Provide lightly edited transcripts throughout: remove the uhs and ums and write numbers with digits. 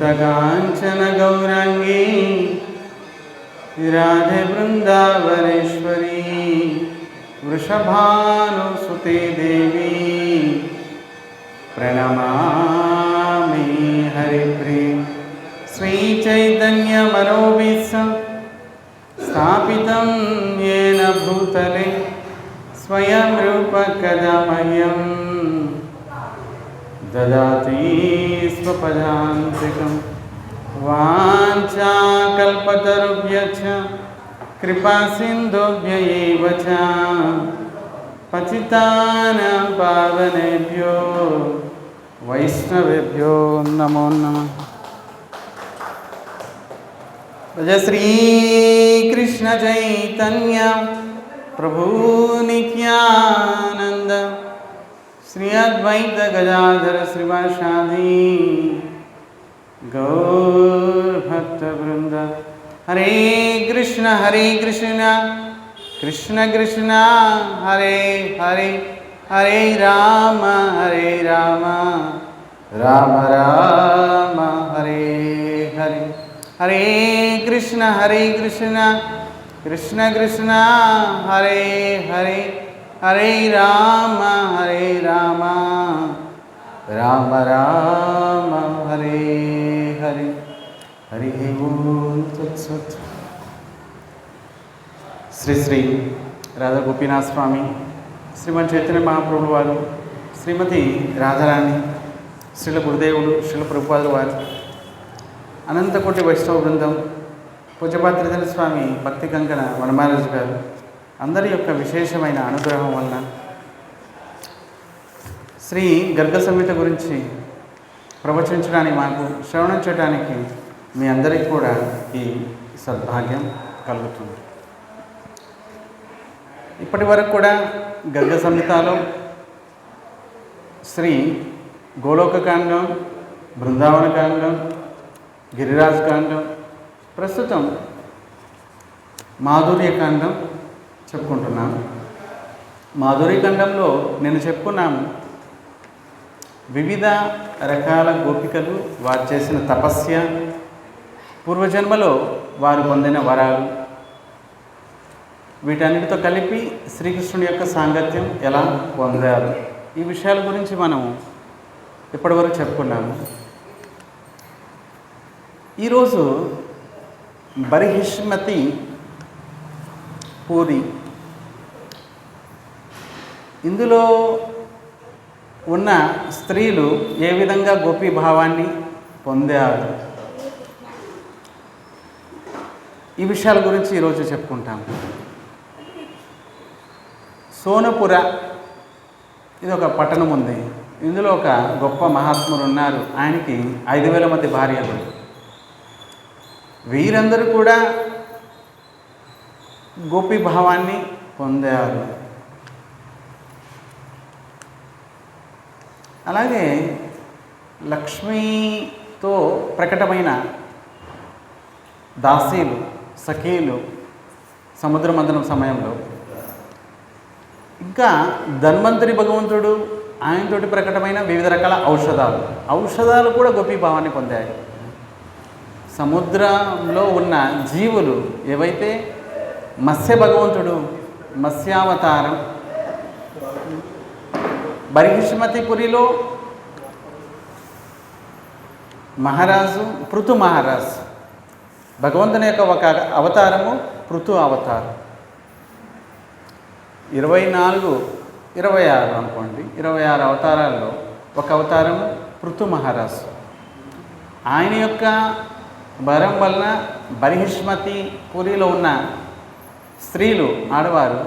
तप्तकाञ्चन गौराङ्गी राधे वृन्दावनेश्वरी वृषभानुसुते देवी प्रणमामि हरिप्रिये श्रीचैतन्यमनोभीष्टं स्थापितं येन भूतले स्वयं रूप कदा मह्यं ददाति स्वपदान्तिकं वाञ्छाकल्पतरुभ्यश्च कृपासिन्धुभ्य एव च पतितानां पावनेभ्यो वैष्णवेभ्यो नमो नमः। जय श्री कृष्ण चैतन्य प्रभु नित्यानंद श्री अद्वैत गदाधर श्रीवासादि गौर भक्त वृंद। हरे कृष्ण कृष्ण कृष्ण हरे हरे हरे राम राम राम हरे हरे हरे कृष्ण कृष्ण कृष्ण हरे हरे हरे राम राम राम हरे हरे हरि ओम तत्सत्। श्री श्री राधा गोपीनाथ स्वामी श्रीमती चैतन्य महाप्रभु वाరు श्रीमती राधाराणी శ్రీల గురుదేవులు శ్రీల ప్రభుపాదుల వారు అనంతకోటి వైష్ణవ బృందం పూజ్యపాత్రిధర స్వామి భక్తి కంకణ వనమహారాజు గారు అందరి యొక్క విశేషమైన అనుగ్రహం వలన శ్రీ గర్గ సంహిత గురించి ప్రవచించడానికి మాకు శ్రవణం చేయడానికి మీ అందరికీ కూడా ఈ సద్భాగ్యం కలుగుతుంది. ఇప్పటి వరకు కూడా గర్గ సంహితలో శ్రీ గోలోకకాండం, బృందావనకాండం, గిరిరాజకాండం, ప్రస్తుతం మాధుర్యకాండం చెప్పుకుంటున్నాను. మాధుర్యకాండంలో నేను చెప్పుకున్నాను వివిధ రకాల గోపికలు వారు చేసిన తపస్య, పూర్వజన్మలో వారు పొందిన వరాలు, వీటన్నిటితో కలిపి శ్రీకృష్ణుడి యొక్క సాంగత్యం ఎలా పొందారు, ఈ విషయాల గురించి మనం ఇప్పటివరకు చెప్పుకున్నాము. ఈరోజు బర్హిష్మతి పూరి, ఇందులో ఉన్న స్త్రీలు ఏ విధంగా గోపీ భావాన్ని పొందారు, ఈ విషయాల గురించి ఈరోజు చెప్పుకుంటాము. సోనపుర ఇది ఒక పట్టణం ఉంది. ఇందులో ఒక గొప్ప మహాత్ముడు ఉన్నారు. ఆయనకి 5,000 మంది భార్యలు. వీరందరూ కూడా గోపీ భావాన్ని పొందారు. అలాగే లక్ష్మీతో ప్రకటమైన దాసీలు, సఖీలు సముద్ర మంథనం సమయంలో, ఇంకా ధన్వంతరి భగవంతుడు ఆయనతోటి ప్రకటమైన వివిధ రకాల ఔషధాలు కూడా గోపీ భావాన్ని పొందాయి. సముద్రంలో ఉన్న జీవులు ఏవైతే మత్స్య భగవంతుడు మత్స్యావతారం, బర్హిష్మతిపురిలో మహారాజు పృథు మహారాజు, భగవంతుని యొక్క ఒక అవతారము పృథు అవతారం. 24, 26 అనుకోండి, 26 అవతారాల్లో ఒక అవతారము పృథు మహారాజు. ఆయన యొక్క వరం వలన బర్హిష్మతిపురిలో ఉన్న స్త్రీలు, ఆడవారు,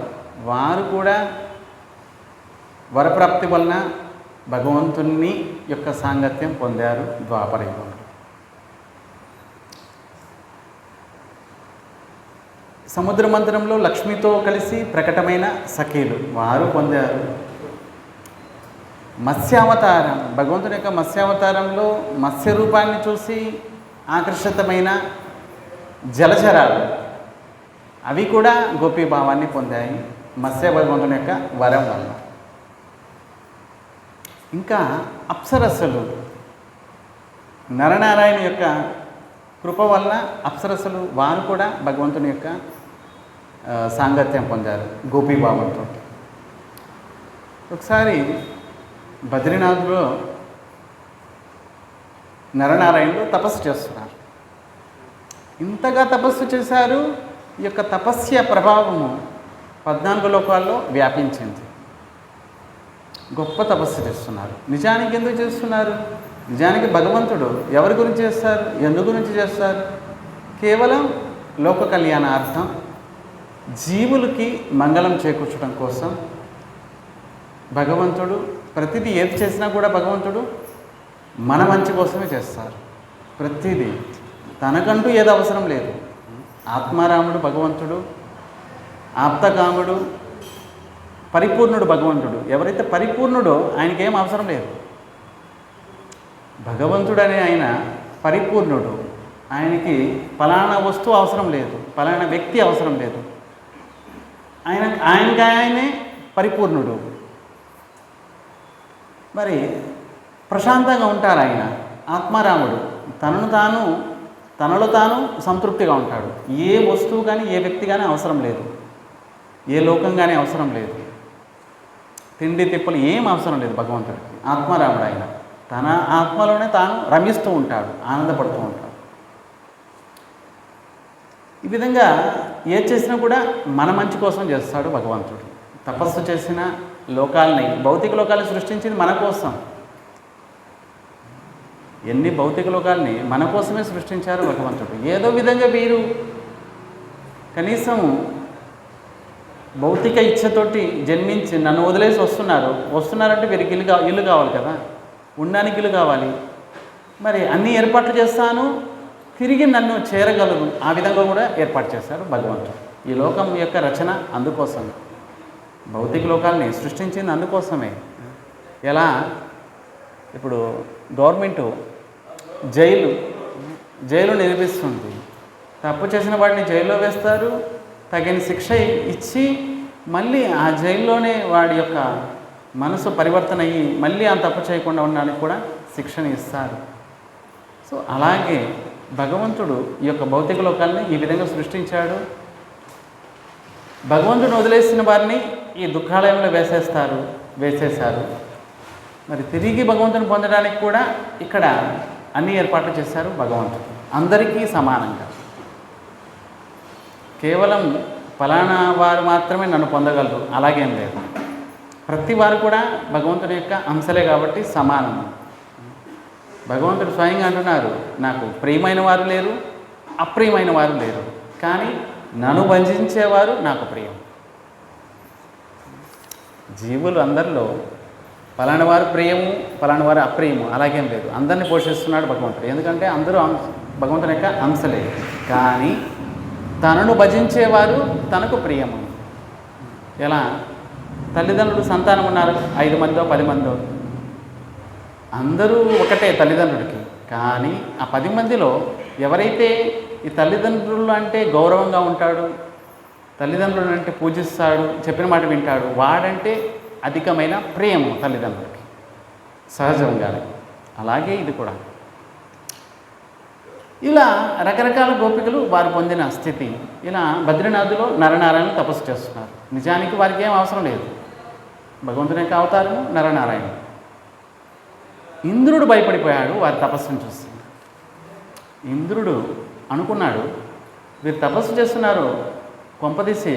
వారు కూడా వరప్రాప్తి వలన భగవంతుని యొక్క సాంగత్యం పొందారు. ద్వాపర యుగంలో సముద్ర మంథనంలో లక్ష్మితో కలిసి ప్రకటమైన సఖీలు, వారు పొందారు. మత్స్యావతారం, భగవంతుని యొక్క మత్స్యావతారంలో మత్స్య రూపాన్ని చూసి ఆకర్షితమైన జలచరాలు, అవి కూడా గోపీ భావాన్ని పొందాయి మత్స్య భగవంతుని యొక్క వరం వల్ల. ఇంకా అప్సరస్సులు, నరనారాయణ యొక్క కృప వల్ల అప్సరసలు వారు కూడా భగవంతుని యొక్క సాంగత్యం పొందారు గోపీభావంతో. ఒకసారి బద్రీనాథ్లో నరనారాయణులు తపస్సు చేస్తున్నారు. ఇంతగా తపస్సు చేశారు. ఈ యొక్క తపస్య ప్రభావము 14 లోకాల్లో వ్యాపించింది. గొప్ప తపస్సు చేస్తున్నారు. నిజానికి ఎందుకు చేస్తున్నారు? నిజానికి భగవంతుడు ఎవరి గురించి చేస్తారు, ఎందు గురించి చేస్తారు? కేవలం లోక కళ్యాణార్థం, జీవులకి మంగళం చేకూర్చడం కోసం భగవంతుడు ప్రతిదీ ఏది చేసినా కూడా భగవంతుడు మన మంచి కోసమే చేస్తారు. ప్రతిదీ తనకంటూ ఏది అవసరం లేదు. ఆత్మారాముడు భగవంతుడు, ఆప్తకాముడు, పరిపూర్ణుడు భగవంతుడు. ఎవరైతే పరిపూర్ణుడో ఆయనకేం అవసరం లేదు. భగవంతుడు అనే ఆయన పరిపూర్ణుడు. ఆయనకి ఫలానా వస్తువు అవసరం లేదు, ఫలానా వ్యక్తి అవసరం లేదు. ఆయనే పరిపూర్ణుడు. మరి ప్రశాంతంగా ఉంటారు ఆయన. ఆత్మారాముడు తనలో తాను సంతృప్తిగా ఉంటాడు. ఏ వస్తువు కానీ ఏ వ్యక్తి కానీ అవసరం లేదు, ఏ లోకం కానీ అవసరం లేదు, తిండి తిప్పలు ఏం అవసరం లేదు భగవంతుడికి. ఆత్మారాముడు ఆయన తన ఆత్మలోనే తాను రమిస్తూ ఉంటాడు, ఆనందపడుతూ ఉంటాడు. ఈ విధంగా ఏది చేసినా కూడా మన మంచి కోసం చేస్తాడు భగవంతుడు. తపస్సు చేసిన లోకాలని, భౌతిక లోకాలను సృష్టించింది మన కోసం. ఎన్ని భౌతిక లోకాలని మన కోసమే సృష్టించారు భగవంతుడు. ఏదో విధంగా వీరు కనీసం భౌతిక ఇచ్ఛతోటి జన్మించి నన్ను వదిలేసి వస్తున్నారంటే వీరికి ఇల్లు కావాలి కదా, ఉండడానికి ఇల్లు కావాలి. మరి అన్ని ఏర్పాట్లు చేస్తాను, తిరిగి నన్ను చేరగలరు. ఆ విధంగా కూడా ఏర్పాటు చేశారు భగవంతుడు. ఈ లోకం యొక్క రచన అందుకోసమే, భౌతిక లోకాలని సృష్టించింది అందుకోసమే. ఎలా ఇప్పుడు గవర్నమెంటు జైలు నిర్మిస్తుంది. తప్పు చేసిన వాడిని జైల్లో వేస్తారు, తగిన శిక్ష ఇచ్చి మళ్ళీ ఆ జైల్లోనే వాడి యొక్క మనసు పరివర్తన అయ్యి మళ్ళీ ఆ తప్పు చేయకుండా ఉండడానికి కూడా శిక్షణ ఇస్తారు. సో అలాగే భగవంతుడు ఈ యొక్క భౌతిక లోకాలని ఈ విధంగా సృష్టించాడు. భగవంతుడిని వదిలేసిన వారిని ఈ దుఃఖాలయంలో వేసేశారు. మరి తిరిగి భగవంతుని పొందడానికి కూడా ఇక్కడ అన్ని ఏర్పాట్లు చేశారు భగవంతుడు, అందరికీ సమానంగా. కేవలం ఫలానా వారు మాత్రమే నన్ను పొందగలరు అలాగేం లేదు. ప్రతి వారు కూడా భగవంతుని యొక్క అంశలే కాబట్టి సమానం. భగవంతుడు స్వయంగా అంటున్నారు, నాకు ప్రియమైన వారు లేరు, అప్రియమైన వారు లేరు, కానీ నన్ను వంచేవారు నాకు ప్రియం. జీవులు అందరిలో ఫలానా వారు ప్రియము, ఫలానా వారు అప్రియము అలాగేం లేదు. అందరినీ పోషిస్తున్నాడు భగవంతుడు. ఎందుకంటే అందరూ భగవంతుని యొక్క అంశలే, కానీ తనను భజించేవారు తనకు ప్రియము. ఎలా? తల్లిదండ్రులు సంతానం ఉన్నారు, 5 మందో 10 మందో, అందరూ ఒకటే తల్లిదండ్రుడికి. కానీ ఆ 10 మందిలో ఎవరైతే ఈ తల్లిదండ్రులు అంటే గౌరవంగా ఉంటాడు, తల్లిదండ్రులు అంటే పూజిస్తాడు, చెప్పిన మాట వింటాడు, వాడంటే అధికమైన ప్రేమ తల్లిదండ్రులకి సహజంగానే. అలాగే ఇది కూడా. ఇలా రకరకాల గోపికలు వారు పొందిన స్థితి. ఇలా బద్రీనాథ్లో నరనారాయణ తపస్సు చేస్తున్నారు. నిజానికి వారికి ఏం అవసరం లేదు. భగవంతుని యొక్క అవతారము నరనారాయణ. ఇంద్రుడు భయపడిపోయాడు వారి తపస్సును చూసి. ఇంద్రుడు అనుకున్నాడు, వీరు తపస్సు చేస్తున్నారు, కొంపదీసి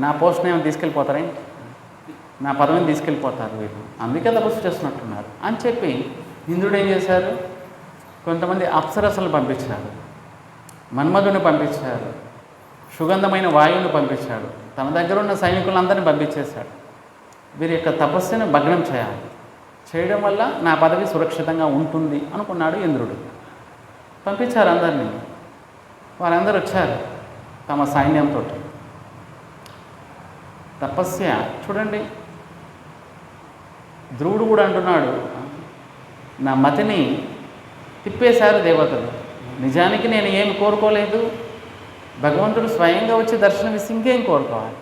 నా పోస్ట్ని ఏమైనా తీసుకెళ్ళిపోతారే, నా పదవిని తీసుకెళ్ళిపోతారు వీళ్ళు, అందుకే తపస్సు చేస్తున్నట్టున్నారు అని చెప్పి ఇంద్రుడు ఏం చేశారు, కొంతమంది అప్సరసలు పంపించారు, మన్మధుని పంపించారు, సుగంధమైన వాయువుని పంపించాడు, తన దగ్గర ఉన్న సైనికులందరినీ పంపించేశాడు. వీరి యొక్క తపస్సును భగ్నం చేయడం వల్ల నా పదవి సురక్షితంగా ఉంటుంది అనుకున్నాడు ఇంద్రుడు. పంపించారు అందరినీ. వారందరూ వచ్చారు తమ సైన్యంతో. తపస్య చూడండి, ధ్రువుడు కూడా అంటున్నాడు, నా మతిని తిప్పేశారు దేవతలు. నిజానికి నేను ఏమి కోరుకోలేదు, భగవంతుడు స్వయంగా వచ్చి దర్శనమిస్తే ఇంకేం కోరుకోవాలి.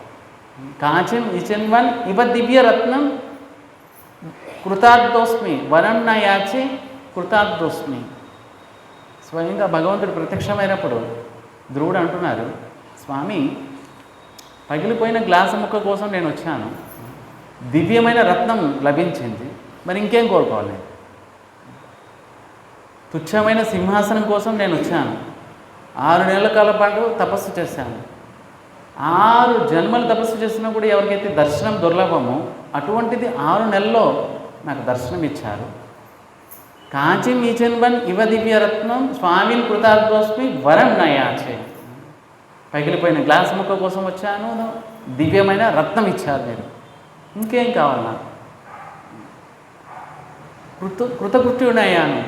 కాచిం ఇచిన్వన్ ఇవ దివ్యరత్నం కృతార్థోస్మి వరం నా యాచి కృతార్థోస్మి. స్వయంగా భగవంతుడు ప్రత్యక్షమైనప్పుడు ధ్రువుడు అంటున్నారు, స్వామి పగిలిపోయిన గ్లాసు ముక్క కోసం నేను వచ్చాను, దివ్యమైన రత్నం లభించింది, మరి ఇంకేం కోరుకోవాలి? తుచ్చమైన సింహాసనం కోసం నేను వచ్చాను, 6 నెలల కాల పాటు తపస్సు చేశాను, 6 జన్మలు తపస్సు చేసినా కూడా ఎవరికైతే దర్శనం దుర్లభమో అటువంటిది 6 నెలల్లో నాకు దర్శనం ఇచ్చారు. కాంచి మీచన్వన్ ఇవ దివ్యరత్నం స్వామిని కృతార్థోస్మి వరం నయాచే. పగిలిపోయిన గ్లాస్ ముక్క కోసం వచ్చాను, దివ్యమైన రత్నం ఇచ్చారు మీరు, ఇంకేం కావాలి నాకు? కృతకృత్యుడయ్యాను,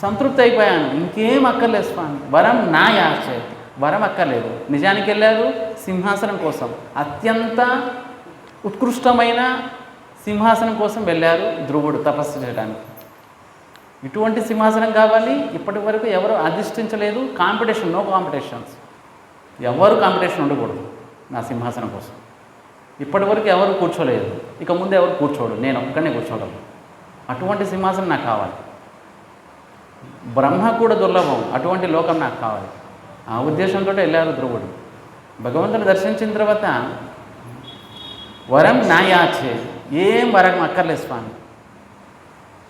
సంతృప్తి అయిపోయాను, ఇంకేం అక్కర్లేదు స్వామి. వరం నా యాచే, వరం అక్కర్లేదు. నిజానికి వెళ్ళారు సింహాసనం కోసం, అత్యంత ఉత్కృష్టమైన సింహాసనం కోసం వెళ్ళారు ధ్రువుడు తపస్సు చేయడానికి. ఇటువంటి సింహాసనం కావాలి, ఇప్పటి వరకు ఎవరు అధిష్ఠించలేదు. కాంపిటీషన్, నో కాంపిటీషన్స్, ఎవరు కాంపిటీషన్ ఉండకూడదు నా సింహాసనం కోసం. ఇప్పటి వరకు ఎవరు కూర్చోలేదు, ఇక ముందు ఎవరు కూర్చోడు, నేను ఒక్కనే కూర్చోగలను. అటువంటి సింహాసనం నాకు కావాలి. బ్రహ్మ కూడా దుర్లభం, అటువంటి లోకం నాకు కావాలి. ఆ ఉద్దేశంతో వెళ్ళారు ధ్రువుడు. భగవంతుని దర్శించిన తర్వాత వరం నా యాచే, ఏం వరం అక్కర్లేదు స్వామి,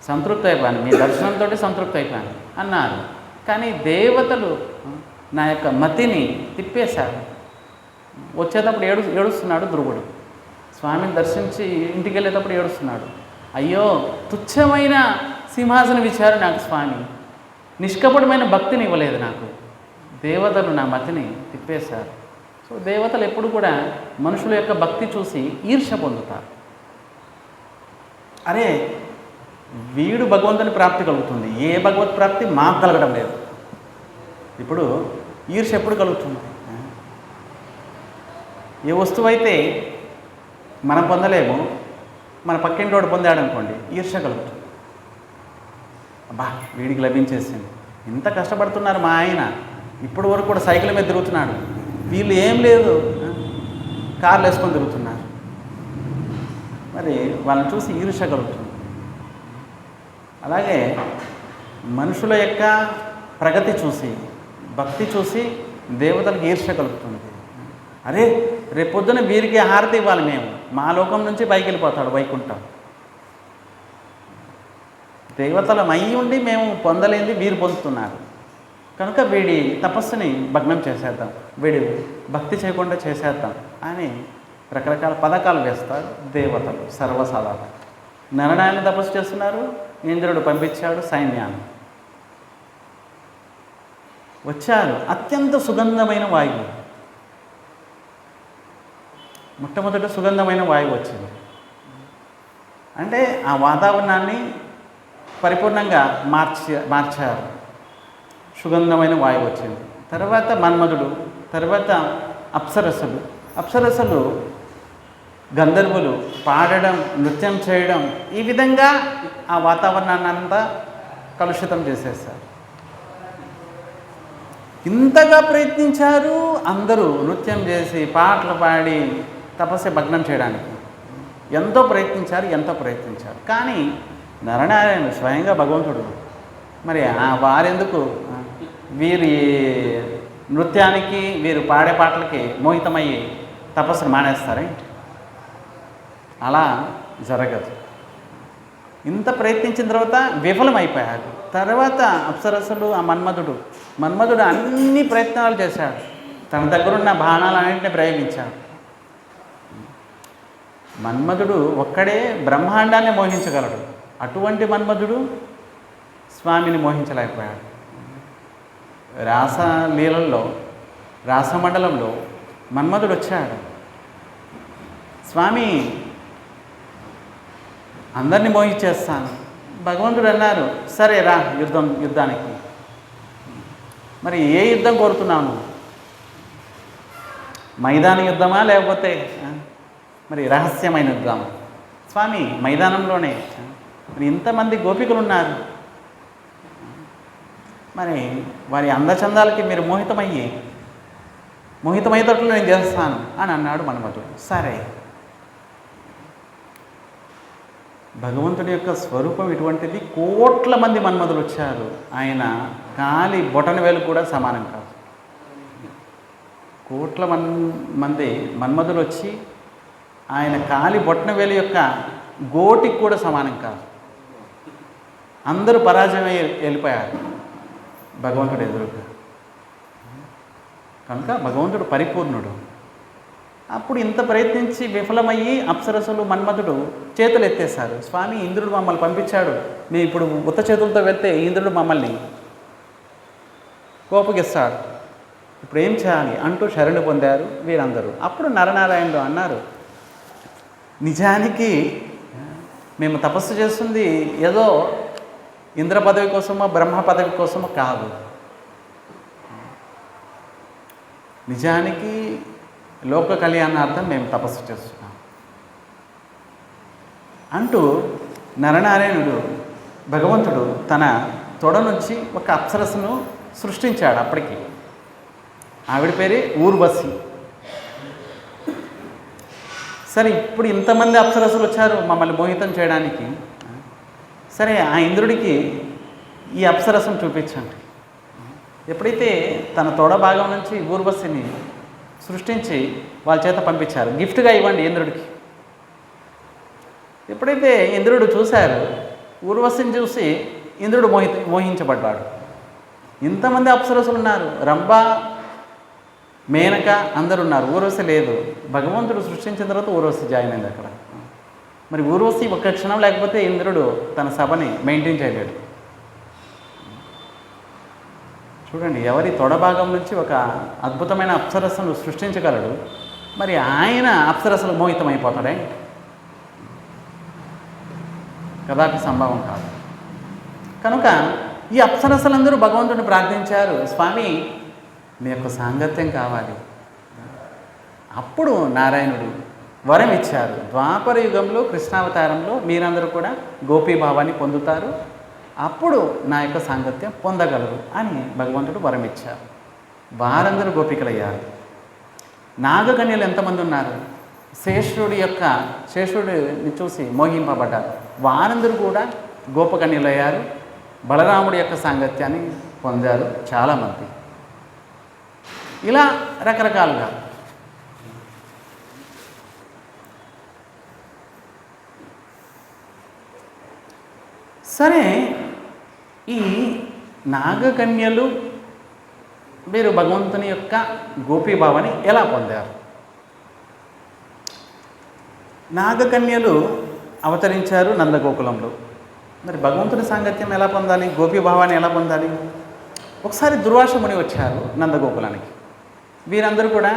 సంతృప్తి అయిపోయాను, మీ దర్శనంతో సంతృప్తి అయిపోయాను అన్నారు. కానీ దేవతలు నా యొక్క మతిని తిప్పేశారు. వచ్చేటప్పుడు ఏడుస్తున్నాడు ధ్రువుడు. స్వామిని దర్శించి ఇంటికి వెళ్ళేటప్పుడు ఏడుస్తున్నాడు. అయ్యో, తుచ్చమైన సింహాసనం ఇచ్చారు నాకు స్వామి, నిష్కపటమైన భక్తిని ఇవ్వలేదు నాకు, దేవతలు నా మతిని తిప్పేశారు. సో దేవతలు ఎప్పుడు కూడా మనుషుల యొక్క భక్తి చూసి ఈర్ష్య పొందుతారు. అరే, వీడు భగవంతుని ప్రాప్తి కలుగుతుంది, ఏ భగవత్ ప్రాప్తి మాకు కలగడం లేదు. ఇప్పుడు ఈర్ష్య ఎప్పుడు కలుగుతుంది? ఏ వస్తువు అయితే మనం పొందలేము, మన పక్కింటి వాడు పొందాడు అనుకోండి, ఈర్ష్య కలుగుతుంది. అబ్బా, వీడికి లభించేసింది, ఇంత కష్టపడుతున్నారు మా ఆయన, ఇప్పటి వరకు కూడా సైకిల్ మీద తిరుగుతున్నాడు, వీళ్ళు ఏం లేదు కార్లు వేసుకొని తిరుగుతున్నారు. మరి వాళ్ళని చూసి ఈర్ష్య కలుగుతుంది. అలాగే మనుషుల యొక్క ప్రగతి చూసి, భక్తి చూసి దేవతలకు ఈర్ష్య కలుగుతుంది. అరే, రేపొద్దున వీరికి హారతి ఇవ్వాలి, మేము మా లోకం నుంచి పైకి వెళ్ళిపోతాడు వైకుంఠం. దేవతలం అయ్యి ఉండి మేము పొందలేంది వీరు పొందుతున్నారు, కనుక వీడి తపస్సుని భగ్నం చేసేద్దాం, వీడి భక్తి చేయకుండా చేసేద్దాం అని రకరకాల పథకాలు వేస్తారు దేవతలు. సర్వసాధారణ నరనారాయణ తపస్సు చేస్తున్నారు, ఇంద్రుడు పంపించాడు సైన్యాన్ని. వచ్చారు, అత్యంత సుగంధమైన వాయువు, మొట్టమొదట సుగంధమైన వాయువు వచ్చింది. అంటే ఆ వాతావరణాన్ని పరిపూర్ణంగా మార్చారు. సుగంధమైన వాయువు వచ్చింది. తర్వాత మన్మధుడు, తర్వాత అప్సరసలు గంధర్వులు పాడడం, నృత్యం చేయడం, ఈ విధంగా ఆ వాతావరణాన్ని అంతా కలుషితం చేసేసారు. ఇంతగా ప్రయత్నించారు అందరూ, నృత్యం చేసి పాటలు పాడి తపస్సు భగ్నం చేయడానికి ఎంతో ప్రయత్నించారు. కానీ నరనారాయణ స్వయంగా భగవంతుడు, మరి వారెందుకు వీరి నృత్యానికి, వీరు పాడే పాటలకి మోహితమయ్యి తపస్సును మానేస్తారే? అలా జరగదు. ఇంత ప్రయత్నించిన తర్వాత విఫలమైపోయారు. తర్వాత అప్సరసలు, ఆ మన్మధుడు అన్ని ప్రయత్నాలు చేశాడు, తన దగ్గరున్న బాణాలన్నింటినీ ప్రయోగించాడు. మన్మధుడు ఒక్కడే బ్రహ్మాండాన్ని మోహించగలడు, అటువంటి మన్మధుడు స్వామిని మోహించలేకపోయాడు. రాసలీలల్లో, రాసమండలంలో మన్మధుడు వచ్చాడు. స్వామి, అందరినీ మోహించేస్తాను. భగవంతుడు అన్నారు, సరే రా యుద్ధానికి. మరి ఏ యుద్ధం కోరుతున్నావు? మైదాన యుద్ధమా, లేకపోతే మరి రహస్యమైన యుద్ధం? స్వామి, మైదానంలోనే. మరి ఇంతమంది గోపికలు ఉన్నారు, మరి వారి అందచందాలకి మీరు మోహితమయ్యేటట్లు నేను చేస్తాను అని అన్నాడు మన్మధుడు. సరే, భగవంతుడి యొక్క స్వరూపం ఇటువంటిది. కోట్ల మంది మన్మధులు వచ్చారు, ఆయన కాలి బొటన వేలు కూడా సమానం కాదు. కోట్ల మంది మన్మధులు వచ్చి ఆయన కాలి బొటన వేలు యొక్క గోటికి కూడా సమానం కాదు. అందరూ పరాజయమై వెళ్ళిపోయారు భగవంతుడు ఎదురుగా. కనుక భగవంతుడు పరిపూర్ణుడు. అప్పుడు ఇంత ప్రయత్నించి విఫలమయ్యి అప్సరసులు మన్మధుడు చేతులు ఎత్తేశారు. స్వామి, ఇంద్రుడు మమ్మల్ని పంపించాడు, మేము ఇప్పుడు ఉత్త చేతులతో వెళ్తే ఇంద్రుడు మమ్మల్ని కోపగిస్తాడు, ఇప్పుడు ఏం చేయాలి అంటూ శరణు పొందారు వీరందరూ. అప్పుడు నరనారాయణుడు అన్నారు, నిజానికి మేము తపస్సు చేస్తుంది ఏదో ఇంద్ర పదవి కోసమో బ్రహ్మ పదవి కోసమో కాదు. నిజానికి లోక కళ్యాణార్థం మేము తపస్సు చేస్తున్నాం అంటూ నరనారాయణుడు భగవంతుడు తన తొడ నుంచి ఒక అప్సరస్సును సృష్టించాడు. అప్పటికి ఆవిడ పేరే ఊర్వశి. సరే, ఇప్పుడు ఇంతమంది అప్సరస్సులు వచ్చారు మమ్మల్ని మోహితం చేయడానికి. సరే, ఆ ఇంద్రుడికి ఈ అప్సరస్సును చూపించండి. ఎప్పుడైతే తన తొడ భాగం నుంచి ఊర్వశిని సృష్టించి వాళ్ళ చేత పంపించారు, గిఫ్ట్గా ఇవ్వండి ఇంద్రుడికి. ఎప్పుడైతే ఇంద్రుడు చూశారు, ఊర్వశిని చూసి ఇంద్రుడు మోహించబడ్డాడు. ఇంతమంది అప్సరసులు ఉన్నారు, రంభ, మేనక అందరు ఉన్నారు, ఊర్వశి లేదు. భగవంతుడు సృష్టించిన తర్వాత ఊర్వశి జాయిన్ అయింది అక్కడ. మరి ఊర్వశి ఒక్క క్షణం లేకపోతే ఇంద్రుడు తన సభని మెయింటైన్ చేయలేడు. చూడండి, ఎవరి తొడభాగం నుంచి ఒక అద్భుతమైన అప్సరస్సును సృష్టించగలడు, మరి ఆయన అప్సరస్సులు మోహితం అయిపోతాడే? కదాపి సంభవం కాదు. కనుక ఈ అప్సరస్సులందరూ భగవంతుడిని ప్రార్థించారు, స్వామి మీ యొక్క సాంగత్యం కావాలి. అప్పుడు నారాయణుడు వరం ఇచ్చారు, ద్వాపర యుగంలో కృష్ణావతారంలో మీరందరూ కూడా గోపీభావాన్ని పొందుతారు, అప్పుడు నా యొక్క సాంగత్యం పొందగలరు అని భగవంతుడు వరం ఇచ్చారు. వారందరూ గోపికలయ్యారు. నాగకన్యలు ఎంతమంది ఉన్నారు? శేషుడిని చూసి మోహింపబడ్డారు. వారందరూ కూడా గోపకన్యలయ్యారు. బలరాముడి యొక్క సాంగత్యాన్ని పొందారు చాలామంది. ఇలా రకరకాలుగా. సరే, ఈ నాగకన్యలు మీరు భగవంతుని యొక్క గోపీభావాన్ని ఎలా పొందారు? నాగకన్యలు అవతరించారు నందగోకులంలో. మరి భగవంతుని సాంగత్యం ఎలా పొందాలి, గోపీభావాన్ని ఎలా పొందాలి? ఒకసారి దుర్వాస ముని వచ్చారు నందగోకులానికి. వీరందరూ కూడా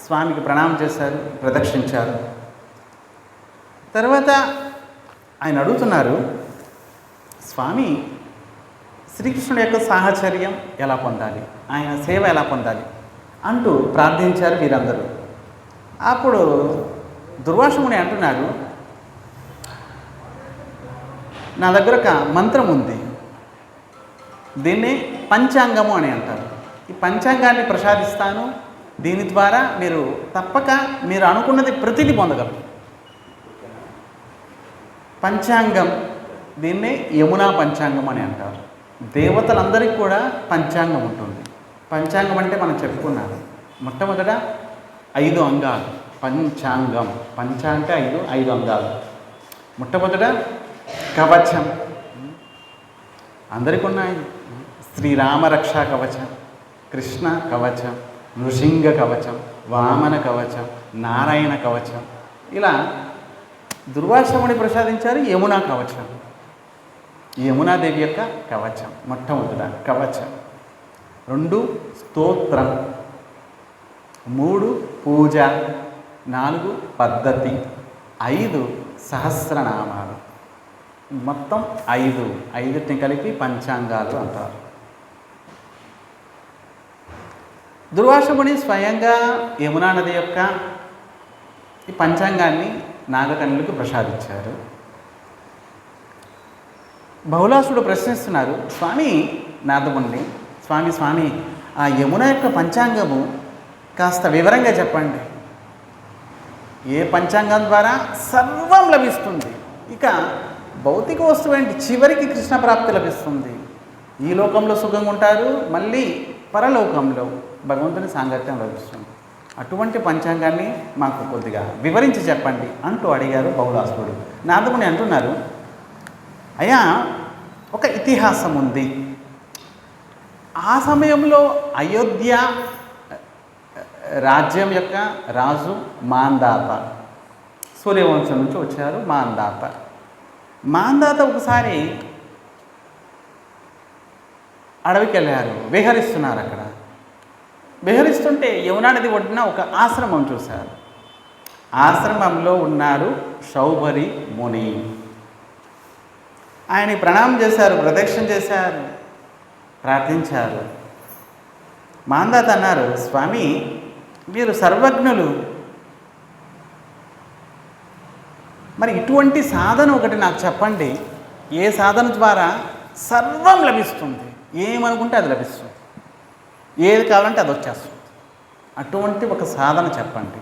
స్వామికి ప్రణామం చేశారు, ప్రదక్షించారు. తర్వాత ఆయన అడుగుతున్నారు, స్వామి శ్రీకృష్ణుడి యొక్క సాహచర్యం ఎలా పొందాలి, ఆయన సేవ ఎలా పొందాలి అంటూ ప్రార్థించారు వీరందరూ. అప్పుడు దుర్వాసముని అంటున్నారు, నా దగ్గర ఒక మంత్రం ఉంది, దీన్ని పంచాంగము అని అంటారు. ఈ పంచాంగాన్ని ప్రసాదిస్తాను, దీని ద్వారా మీరు తప్పక మీరు అనుకున్నది ప్రతిదీ పొందగలరు. పంచాంగం, దీన్నే యమునా పంచాంగం అని అంటారు. దేవతలందరికీ కూడా పంచాంగం ఉంటుంది. పంచాంగం అంటే మనం చెప్పుకున్నాం, మొట్టమొదట 5 అంగాలు పంచాంగం. పంచ అంటే 5 అంగాలు. మొట్టమొదట కవచం అందరికీ ఉన్నాయి. శ్రీరామ రక్షా కవచం, కృష్ణ కవచం, నృసింగ కవచం, వామన కవచం, నారాయణ కవచం. ఇలా దుర్వాసముని ప్రసాదించారు యమునా కవచం. యమునాదేవి యొక్క కవచం మొట్టమొదట కవచం. 2 స్తోత్రం, 3 పూజ, 4 పద్ధతి, 5 సహస్రనామాలు. మొత్తం 5ని కలిపి పంచాంగాలు అంటారు. దుర్వాసముని స్వయంగా యమునా నది యొక్క ఈ పంచాంగాన్ని నాగకన్యలకు ప్రసాదించారు. బహుళాసుడు ప్రశ్నిస్తున్నారు, స్వామి నారదముని, స్వామి ఆ యమున యొక్క పంచాంగము కాస్త వివరంగా చెప్పండి. ఏ పంచాంగం ద్వారా సర్వం లభిస్తుంది, ఇక భౌతిక వస్తువు ఏంటి? చివరికి కృష్ణ ప్రాప్తి లభిస్తుంది. ఈ లోకంలో సుఖంగా ఉంటారు, మళ్ళీ పరలోకంలో భగవంతుని సాంగత్యం లభిస్తుంది. అటువంటి పంచాంగాన్ని మాకు కొద్దిగా వివరించి చెప్పండి అంటూ అడిగారు బహుళాసురుడు. నారదముని అంటున్నారు, అయ్యా, ఒక ఇతిహాసం ఉంది. ఆ సమయంలో అయోధ్య రాజ్యం యొక్క రాజు మాంధాత, సూర్యవంశం నుంచి వచ్చారు మాంధాత. మాంధాత ఒకసారి అడవికి వెళ్ళారు, విహరిస్తున్నారు. అక్కడ విహరిస్తుంటే యమునా నది ఒడ్డున ఒక ఆశ్రమం చూశారు. ఆశ్రమంలో ఉన్నారు శౌభరి ముని. ఆయనకి ప్రణామం చేశారు, ప్రదక్షిణ చేశారు, ప్రార్థించారు. మాంధాత అన్నారు, స్వామి, మీరు సర్వజ్ఞులు, మరి ఇటువంటి సాధన ఒకటి నాకు చెప్పండి. ఏ సాధన ద్వారా సర్వం లభిస్తుంది, ఏమనుకుంటే అది లభిస్తుంది, ఏది కావాలంటే అది వచ్చేస్తుంది. అటువంటి ఒక సాధన చెప్పండి.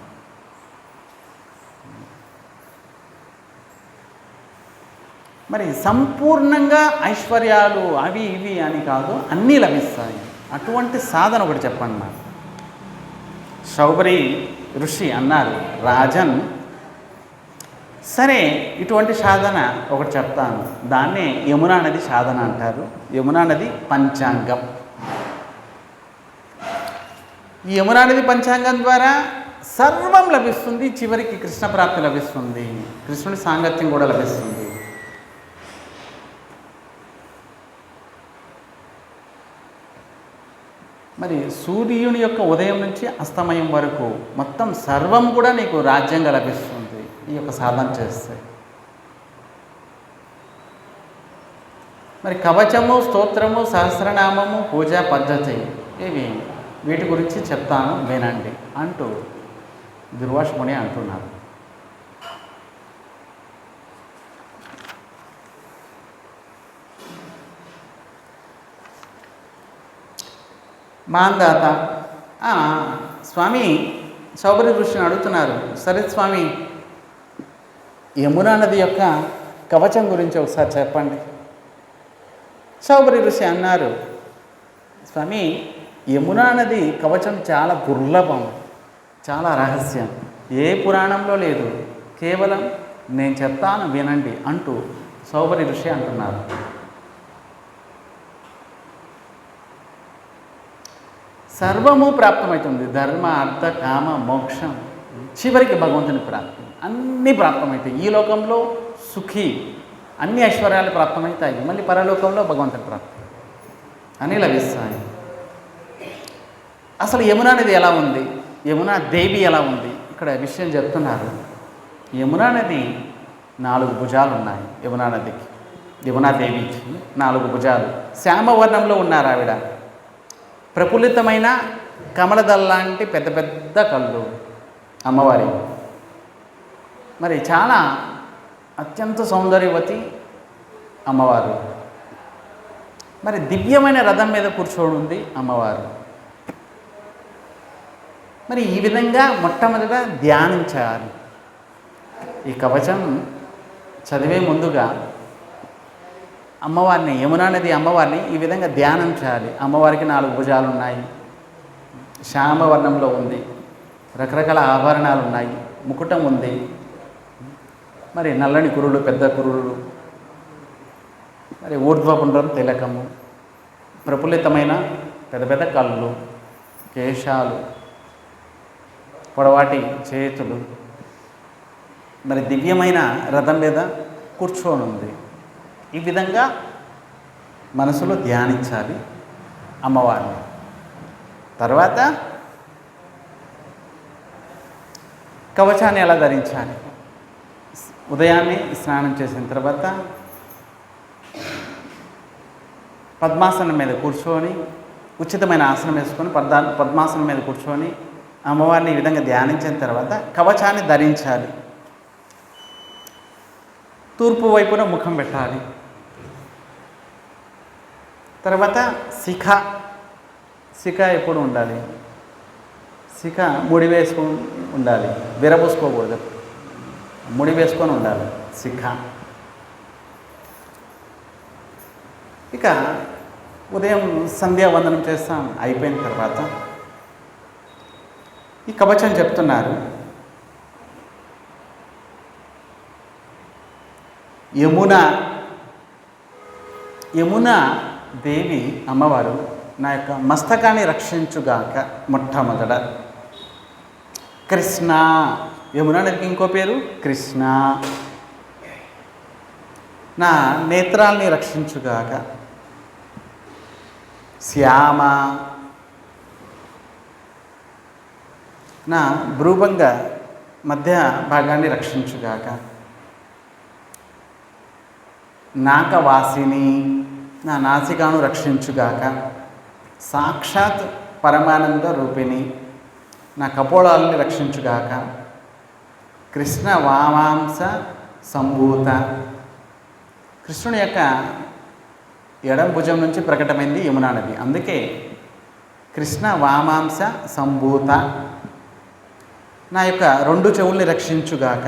మరి సంపూర్ణంగా ఐశ్వర్యాలు అవి ఇవి అని కాదు, అన్నీ లభిస్తాయి. అటువంటి సాధన ఒకటి చెప్పండి నాకు. శౌబరి ఋషి అన్నారు, రాజన్, సరే, ఇటువంటి సాధన ఒకటి చెప్తాను. దాన్నే యమునా నది సాధన అంటారు. యమునా నది పంచాంగం. ఈ యమునా నది పంచాంగం ద్వారా సర్వం లభిస్తుంది, చివరికి కృష్ణ ప్రాప్తి లభిస్తుంది, కృష్ణుడి సాంగత్యం కూడా లభిస్తుంది. మరి సూర్యుని యొక్క ఉదయం నుంచి అస్తమయం వరకు మొత్తం సర్వం కూడా నీకు రాజ్యంగా లభిస్తుంది ఈ యొక్క సాధన చేస్తే. మరి కవచము, స్తోత్రము, సహస్రనామము, పూజా పద్ధతి, ఇవి వీటి గురించి చెప్తాను వినండి అంటూ దుర్వాస ముని అంటున్నారు. మాంధాత, స్వామి, శౌబరి ఋషిని అడుగుతున్నారు, సరే స్వామి, యమునా నది యొక్క కవచం గురించి ఒకసారి చెప్పండి. శౌబరి ఋషి అన్నారు, స్వామి, యమునా నది కవచం చాలా దుర్లభం, చాలా రహస్యం, ఏ పురాణంలో లేదు, కేవలం నేను చెప్తాను వినండి అంటూ శౌబరి ఋషి అంటున్నారు. సర్వము ప్రాప్తమవుతుంది, ధర్మ, అర్థ, కామ, మోక్షం, చివరికి భగవంతుని ప్రాప్తి, అన్నీ ప్రాప్తమవుతాయి. ఈ లోకంలో సుఖీ, అన్ని ఐశ్వర్యాలు ప్రాప్తమవుతాయి, మళ్ళీ పరలోకంలో భగవంతుని ప్రాప్తి అని లభిస్తాయి. అసలు యమునా నది ఎలా ఉంది, యమునా దేవి ఎలా ఉంది, ఇక్కడ విషయం చెప్తున్నారు. యమునా నది 4 భుజాలు ఉన్నాయి. యమునా నదికి, యమునా దేవికి 4 భుజాలు. శ్యామవర్ణంలో ఉన్నారు ఆవిడ. ప్రఫుల్లితమైన కమలదల్లాంటి పెద్ద పెద్ద కళ్ళు అమ్మవారి. మరి చాలా అత్యంత సౌందర్యవతి అమ్మవారు. మరి దివ్యమైన రథం మీద కూర్చొని ఉంది అమ్మవారు. మరి ఈ విధంగా మొట్టమొదట ధ్యానించాలి. ఈ కవచం చదివే ముందుగా అమ్మవారిని, యమునా నది అమ్మవారిని ఈ విధంగా ధ్యానం చేయాలి. అమ్మవారికి 4 భుజాలు ఉన్నాయి, శ్యామవర్ణంలో ఉంది, రకరకాల ఆభరణాలు ఉన్నాయి, ముకుటం ఉంది, మరి నల్లని కురులు, పెద్ద కురులు, మరి ఊర్ధ్వపుండ్రం, తిలకము, ప్రఫుల్లితమైన పెద్ద పెద్ద కళ్ళు, కేశాలు, పొడవాటి చేతులు, మరి దివ్యమైన రథం మీద కూర్చొని ఉంది. ఈ విధంగా మనసులో ధ్యానించాలి అమ్మవారిని. తర్వాత కవచాన్ని ఎలా ధరించాలి? ఉదయాన్నే స్నానం చేసిన తర్వాత పద్మాసనం మీద కూర్చొని, ఉచితమైన ఆసనం వేసుకొని పద్మాసనం మీద కూర్చొని అమ్మవారిని ఈ విధంగా ధ్యానించిన తర్వాత కవచాన్ని ధరించాలి. తూర్పు వైపున ముఖం పెట్టాలి. తర్వాత శిఖ ఎప్పుడు ఉండాలి? శిఖ ముడి వేసుకొని ఉండాలి, విరబోసుకోకూడదు, ముడి వేసుకొని ఉండాలి శిఖ. ఇక ఉదయం సంధ్యావందనం చేస్తాం. అయిపోయిన తర్వాత ఈ కవచం చెప్తున్నారు. యమున దేవి అమ్మవారు నా యొక్క మస్తకాన్ని రక్షించుగాక. మొట్టమొదట కృష్ణ, యమున నదికి ఇంకో పేరు కృష్ణ. నా నేత్రాల్ని రక్షించుగాక. శ్యామ, నా భ్రూభంగ మధ్య భాగాన్ని రక్షించుగాక. నాకవాసిని, నా నాసికాను రక్షించుగాక. సాక్షాత్ పరమానంద రూపిణి, నా కపోళాలని రక్షించుగాక. కృష్ణ వామాంస సంభూత, కృష్ణుని యొక్క ఎడం భుజం నుంచి ప్రకటమైంది యమునా నది. అందుకే కృష్ణ వామాంస సంభూత, నా యొక్క 2 చెవుల్ని రక్షించుగాక.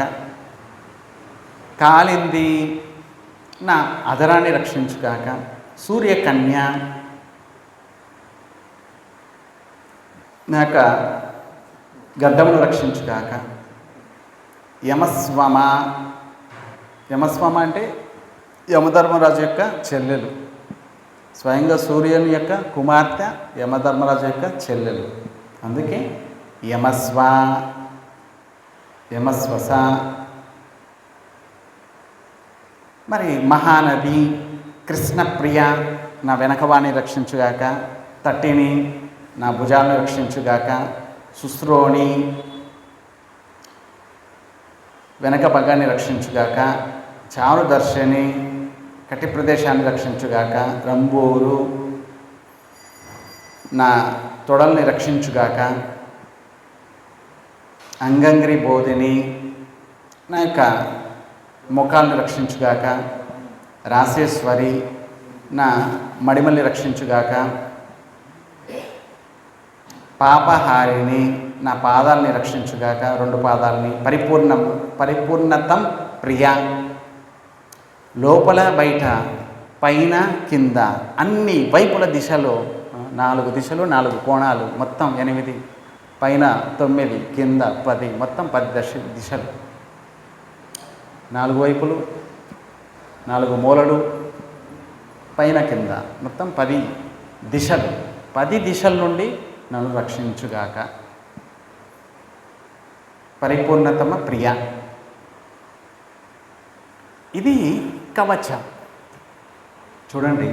కాలింది, నా అధరాన్ని రక్షించుగాక. సూర్యకన్య, నా యొక్క గడ్డమును రక్షించుగాక. యమస్వమ, యమస్వమ అంటే యమధర్మరాజు యొక్క చెల్లెలు, స్వయంగా సూర్యుని యొక్క కుమార్తె యమధర్మరాజు యొక్క చెల్లెలు. అందుకే యమస్వ, యమస్వస. మరి మహానది కృష్ణప్రియ, నా వెనకవాణి రక్షించుగాక. తట్టిని, నా భుజాలను రక్షించుగాక. శుశ్రోణి, వెనక భాగాన్ని రక్షించుగాక. చారుదర్శిని, కటి ప్రదేశాన్ని రక్షించుగాక. రంబూరు, నా తొడల్ని రక్షించుగాక. అంగంగ్రి బోధిని, నా యొక్క ముఖాలను రక్షించుగాక. రాసేశ్వరి, నా మడిమల్ని రక్షించుగాక. పాపహారిణి, నా పాదాలని రక్షించుగాక. 2 పాదాలని. పరిపూర్ణతం ప్రియ, లోపల బయట పైన కింద అన్ని వైపుల దిశలో 4 దిశలు 4 కోణాలు, మొత్తం 8, పైన 9, కింద 10, మొత్తం 10 దిశలు. 4 వైపులు, 4 మూలలు, పైన కింద మొత్తం 10 దిశలు. 10 దిశల నుండి నన్ను రక్షించుగాక. పరిపూర్ణతమ ప్రియ. ఇది కవచం. చూడండి,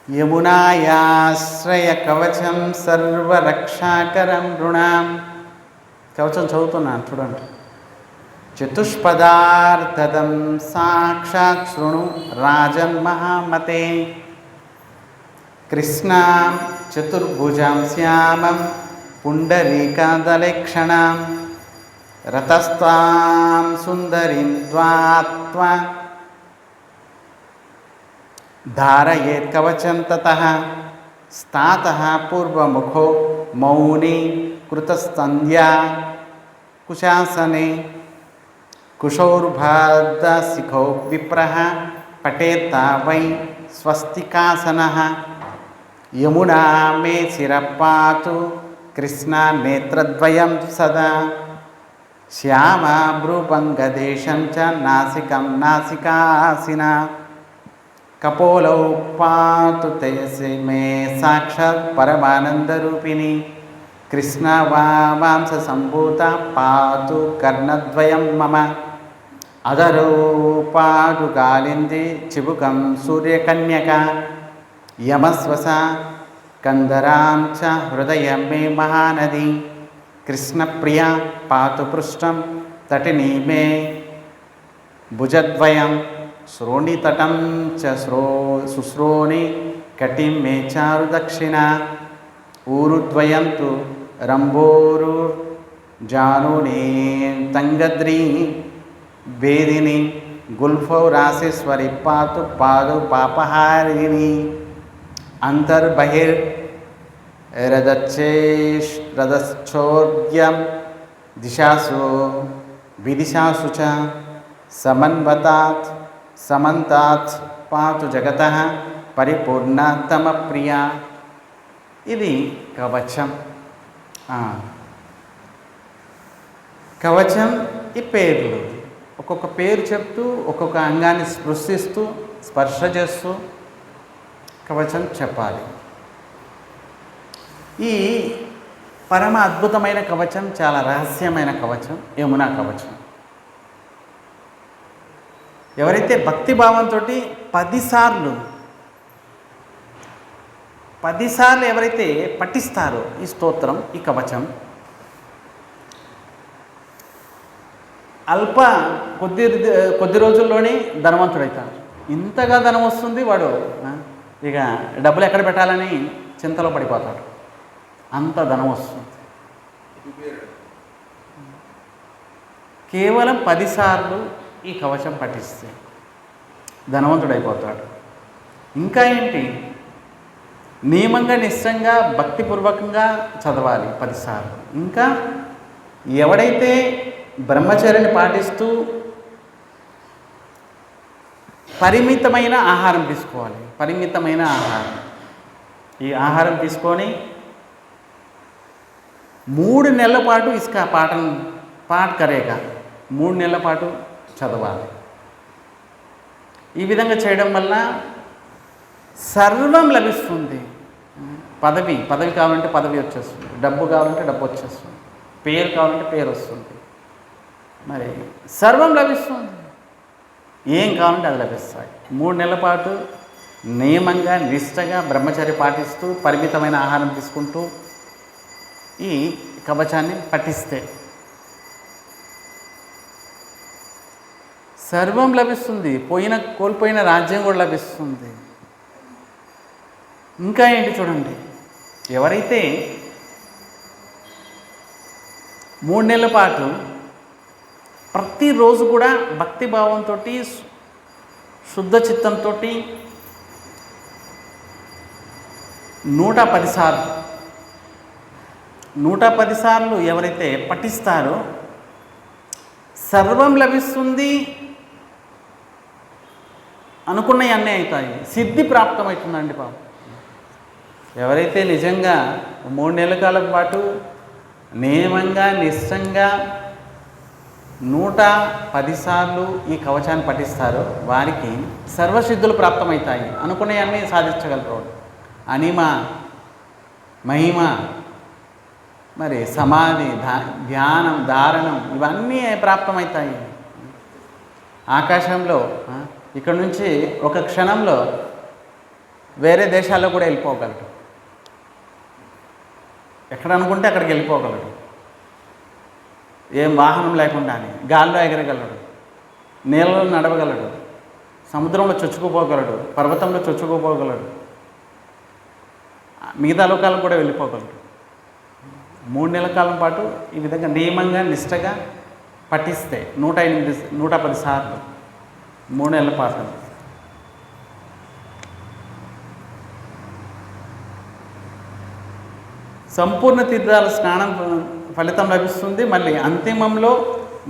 యమునాయాశ్రయ కవచం సర్వరక్షాకరం రుణాం. కవచం చదువుతున్నాను, చూడండి. చతుష్పదార్థదం సాక్షాత్ శృణు రాజన్ మహామతే. కృష్ణాం చతుర్భుజాం శ్యామం పుండరీకాదలేక్షణాం రతస్తాం సుందరీం ద్వాత్వా ధారయేత్ కవచం తతః స్థాతః పూర్వముఖో మౌని కృతస్తంధ్యా కుశాసనే కుశౌర్భాదశిఖో విప్రః పఠేత్తా వై స్వస్తికాసనః. యమునా మే శిరపాతు కృష్ణా నేత్రద్వయం సదా. శ్యామా భ్రూభంగదేశం చ నాసికం నాసికాసినా. కపోలౌ పాతు తయసి మే సాక్షాత్ పరమానందరూపిణి. కృష్ణ వామాంస సంభూత పాతు కర్ణద్వయం మమ. అధరౌ పాతు కాలింది చిబుకం సూర్యకన్యక. యమస్వస కందరాం చ హృదయం మే మహానది. కృష్ణప్రియ పాతు పృష్టం తటినీ మే భుజద్వయం. శ్రోణితటం చ శుశ్రోణి కటిం మే చారు దక్షిణ. ఊరుద్వయం తు రంభోరు జానుని తంగద్రీ వేదిని. గుల్ఫౌ రాసేశ్వరి పాతు పాదు పాపహారిణి. అంతర్బహిర్ రథశ్చోర్యం దిశాసు విదిశాసు చ. సమన్వతాత్ సమంతాత్ పాతు జగతః పరిపూర్ణతమ ప్రియ. ఇది కవచం. కవచం ఈ పేర్లు, ఒక్కొక్క పేరు చెప్తూ ఒక్కొక్క అంగాన్ని స్పృశిస్తూ స్పర్శ చేస్తూ కవచం చెప్పాలి. ఈ పరమ అద్భుతమైన కవచం, చాలా రహస్యమైన కవచం యమునా కవచం. ఎవరైతే భక్తిభావంతో 10 సార్లు ఎవరైతే పఠిస్తారో ఈ స్తోత్రం, ఈ కవచం, కొద్ది రోజుల్లోనే ధనవంతుడవుతాడు. ఇంతగా ధనం వస్తుంది, వాడు ఇక డబ్బులు ఎక్కడ పెట్టాలని చింతలో పడిపోతాడు. అంత ధనం వస్తుంది. కేవలం 10 సార్లు ఈ కవచం పఠిస్తే ధనవంతుడైపోతాడు. ఇంకా ఏంటి, నియమంగా నిశ్చయంగా భక్తిపూర్వకంగా చదవాలి 10 సార్లు. ఇంకా ఎవడైతే బ్రహ్మచర్యాన్ని పాటిస్తూ పరిమితమైన ఆహారం తీసుకోవాలి, పరిమితమైన ఆహారం, ఈ ఆహారం తీసుకొని 3 నెలల పాటు ఇసుక పాఠ కరేగా 3 నెలల పాటు చదవాలి. ఈ విధంగా చేయడం వల్ల సర్వం లభిస్తుంది. పదవి కావాలంటే పదవి వచ్చేస్తుంది, డబ్బు కావాలంటే డబ్బు వచ్చేస్తుంది, పేరు కావాలంటే పేరు వస్తుంది, మరి సర్వం లభిస్తుంది. ఏం కావాలంటే అది లభిస్తాయి. 3 నెలల పాటు నియమంగా నిష్టగా బ్రహ్మచర్య పాటిస్తూ పరిమితమైన ఆహారం తీసుకుంటూ ఈ కవచాన్ని పఠిస్తే సర్వం లభిస్తుంది. కోల్పోయిన రాజ్యం కూడా లభిస్తుంది. ఇంకా ఏంటి చూడండి, ఎవరైతే 3 నెలల పాటు ప్రతిరోజు కూడా భక్తిభావంతో శుద్ధ చిత్తంతో 110 సార్లు ఎవరైతే పఠిస్తారో సర్వం లభిస్తుంది. అనుకున్నవి అన్నీ అవుతాయి, సిద్ధి ప్రాప్తమవుతుందండి పాపం. ఎవరైతే నిజంగా 3 నెలల కాలం పాటు నియమంగా నిశ్చయంగా 110 సార్లు ఈ కవచాన్ని పఠిస్తారో వారికి సర్వసిద్ధులు ప్రాప్తమవుతాయి, అనుకునేవన్నీ సాధించగలరు. అనిమ, మహిమ, మరి సమాధి, ధ్యానం, ధారణం ఇవన్నీ ప్రాప్తమవుతాయి. ఆకాశంలో ఇక్కడ నుంచి ఒక క్షణంలో వేరే దేశాల్లో కూడా వెళ్ళిపోగలడు. ఎక్కడ అనుకుంటే అక్కడికి వెళ్ళిపోగలడు. ఏం వాహనం లేకుండానే గాల్లో ఎగరగలడు, నీళ్ళలో నడవగలడు, సముద్రంలో చొచ్చుకుపోగలడు, పర్వతంలో చొచ్చుకుపోగలడు, మిగతా లోకాలకు కూడా వెళ్ళిపోగలడు. 3 నెలల కాలం పాటు ఈ విధంగా నియమంగా నిష్టగా పఠిస్తే 110 సార్లు 3 నెలల పాటు సంపూర్ణ తీర్థాల స్నానం ఫలితం లభిస్తుంది. మళ్ళీ అంతిమంలో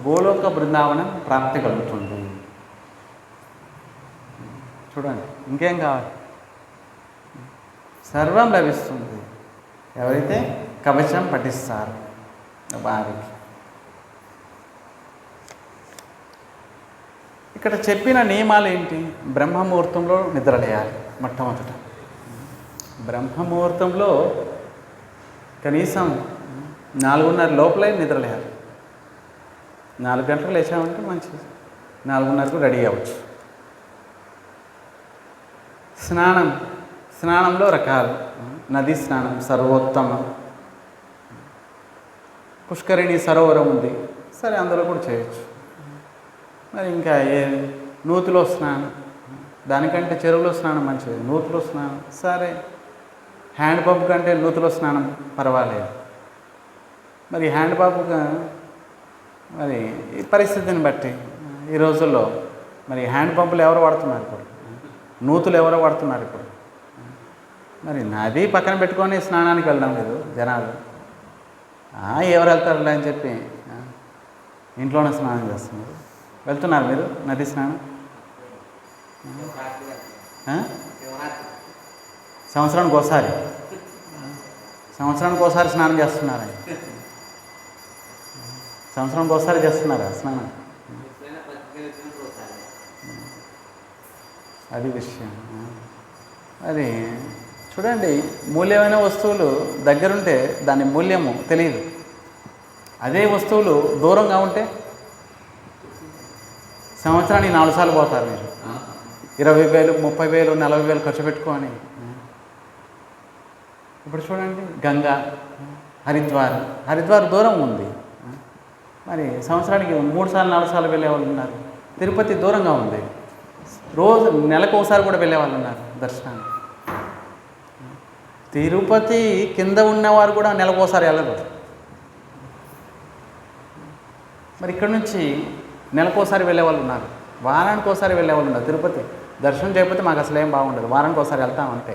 గోలోక బృందావనం ప్రాప్తి కలుగుతుంది. చూడండి, ఇంకేం కావాలి, సర్వం లభిస్తుంది ఎవరైతే కవచం పఠిస్తారు వారికి. ఇక్కడ చెప్పిన నియమాలు ఏంటి? బ్రహ్మముహూర్తంలో నిద్రలేయాలి. మొట్టమొదట బ్రహ్మముహూర్తంలో కనీసం 4:30 లోపలే నిద్రలేయాలి. 4 గంటలకు లేచామంటే మంచిది, 4:30కు రెడీ అవ్వచ్చు. స్నానంలో రకాలు, నదీ స్నానం సర్వోత్తమం, పుష్కరిణి సరోవరం ఉంది, సరే అందులో కూడా చేయొచ్చు. మరి ఇంకా నూతిలో స్నానం, దానికంటే చెరువులో స్నానం మంచిది, నూతిలో స్నానం సరే, హ్యాండ్ పంప్ కంటే నూతిలో స్నానం పర్వాలేదు. మరి హ్యాండ్ పంప్గా మరి ఈ పరిస్థితిని బట్టి ఈ రోజుల్లో మరి హ్యాండ్ పంపులు ఎవరు వాడుతున్నారు ఇప్పుడు, నూతులు ఎవరో వాడుతున్నారు ఇప్పుడు. మరి నది పక్కన పెట్టుకొని స్నానానికి వెళ్ళడం లేదు జనాలు. ఎవరు వెళ్తారులే అని చెప్పి ఇంట్లోనే స్నానం చేస్తున్నారు. వెళ్తున్నారు మీరు నది స్నానం? సంవత్సరానికి ఒకసారి స్నానం చేస్తున్నారా? సంవత్సరానికి ఒకసారి చేస్తున్నారా స్నానం? అది విషయం. అది చూడండి, మూల్యమైన వస్తువులు దగ్గరుంటే దాని మూల్యము తెలియదు. అదే వస్తువులు దూరంగా ఉంటే సంవత్సరానికి 4 సార్లు పోతారు మీరు. 20,000, 30,000, 40,000 ఖర్చు పెట్టుకొని. ఇప్పుడు చూడండి, గంగా, హరిద్వార్ దూరం ఉంది. మరి సంవత్సరానికి 3 సార్లు 4 సార్లు వెళ్ళే వాళ్ళు ఉన్నారు. తిరుపతి దూరంగా ఉంది, రోజు నెలకు ఒకసారి కూడా వెళ్ళే వాళ్ళు ఉన్నారు దర్శనానికి. తిరుపతి కింద ఉన్నవారు కూడా నెలకు ఒకసారి వెళ్ళరు. మరి ఇక్కడ నుంచి నెలకు ఒకసారి వెళ్ళే వాళ్ళు ఉన్నారు, వారానికి ఒకసారి వెళ్ళే వాళ్ళు ఉన్నారు. తిరుపతి దర్శనం చేయకపోతే మాకు అసలు ఏం బాగుండదు, వారానికి ఒకసారి వెళ్తాం అంతే.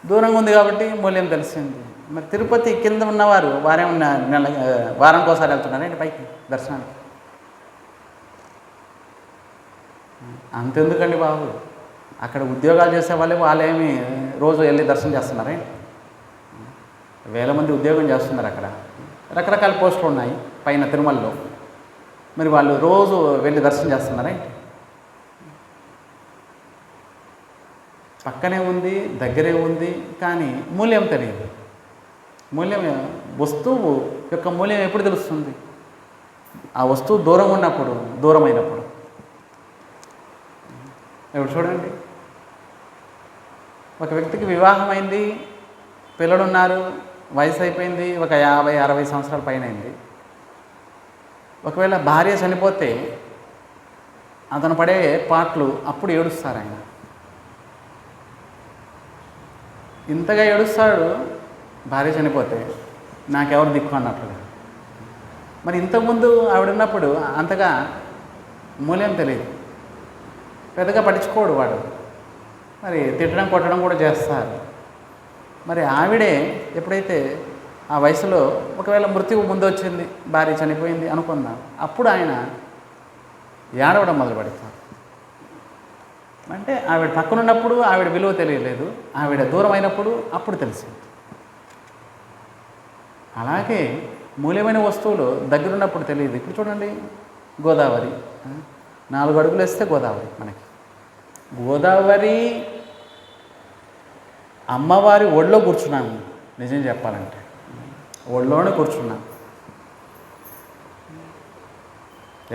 దూరంగా ఉంది కాబట్టి మూల్యం తెలిసింది. మరి తిరుపతి కింద ఉన్నవారు వారానికి ఒకసారి వెళ్తున్నారండి పైకి దర్శనానికి. అంతెందుకండి బాబు, అక్కడ ఉద్యోగాలు చేసే వాళ్ళేమి రోజు వెళ్ళి దర్శనం చేస్తున్నారే? వేల మంది ఉద్యోగం చేస్తున్నారు అక్కడ. రకరకాల పోస్టులు ఉన్నాయి పైన తిరుమలలో. మరి వాళ్ళు రోజు వెళ్ళి దర్శనం చేస్తున్నారా? పక్కనే ఉంది, దగ్గరే ఉంది, కానీ మూల్యం తెలియదు. వస్తువు యొక్క మూల్యం ఎప్పుడు తెలుస్తుంది? ఆ వస్తువు దూరమైనప్పుడు. ఇప్పుడు చూడండి, ఒక వ్యక్తికి వివాహమైంది, పిల్లలున్నారు, వయసు అయిపోయింది, ఒక 50-60 సంవత్సరాల పైన అయింది. ఒకవేళ భార్య చనిపోతే అతను పడే పాటలు అప్పుడు ఏడుస్తారు ఆయన. ఇంతగా ఏడుస్తాడు భార్య చనిపోతే, నాకెవరు దిక్కు అన్నట్లుగా. మరి ఇంతకుముందు ఆవిడున్నప్పుడు అంతగా మూల్యం తెలియదు, పెద్దగా పట్టించుకోడు వాడు. మరి తిట్టడం కొట్టడం కూడా చేస్తారు. మరి ఆవిడే ఎప్పుడైతే ఆ వయసులో ఒకవేళ మృత్యువు ముందు వచ్చింది, భార్య చనిపోయింది అనుకుందాం, అప్పుడు ఆయన ఏడవడం మొదలు పెడతారు. అంటే ఆవిడ పక్కనున్నప్పుడు ఆవిడ విలువ తెలియలేదు, ఆవిడ దూరం అయినప్పుడు అప్పుడు తెలిసింది. అలాగే మూల్యమైన వస్తువులు దగ్గరున్నప్పుడు తెలియదు. ఇప్పుడు చూడండి, గోదావరి 4 అడుగులు వేస్తే గోదావరి. మనకి గోదావరి అమ్మవారి ఒళ్ళో కూర్చున్నాను, నిజం చెప్పాలంటే ఒళ్ళోనే కూర్చున్నాను.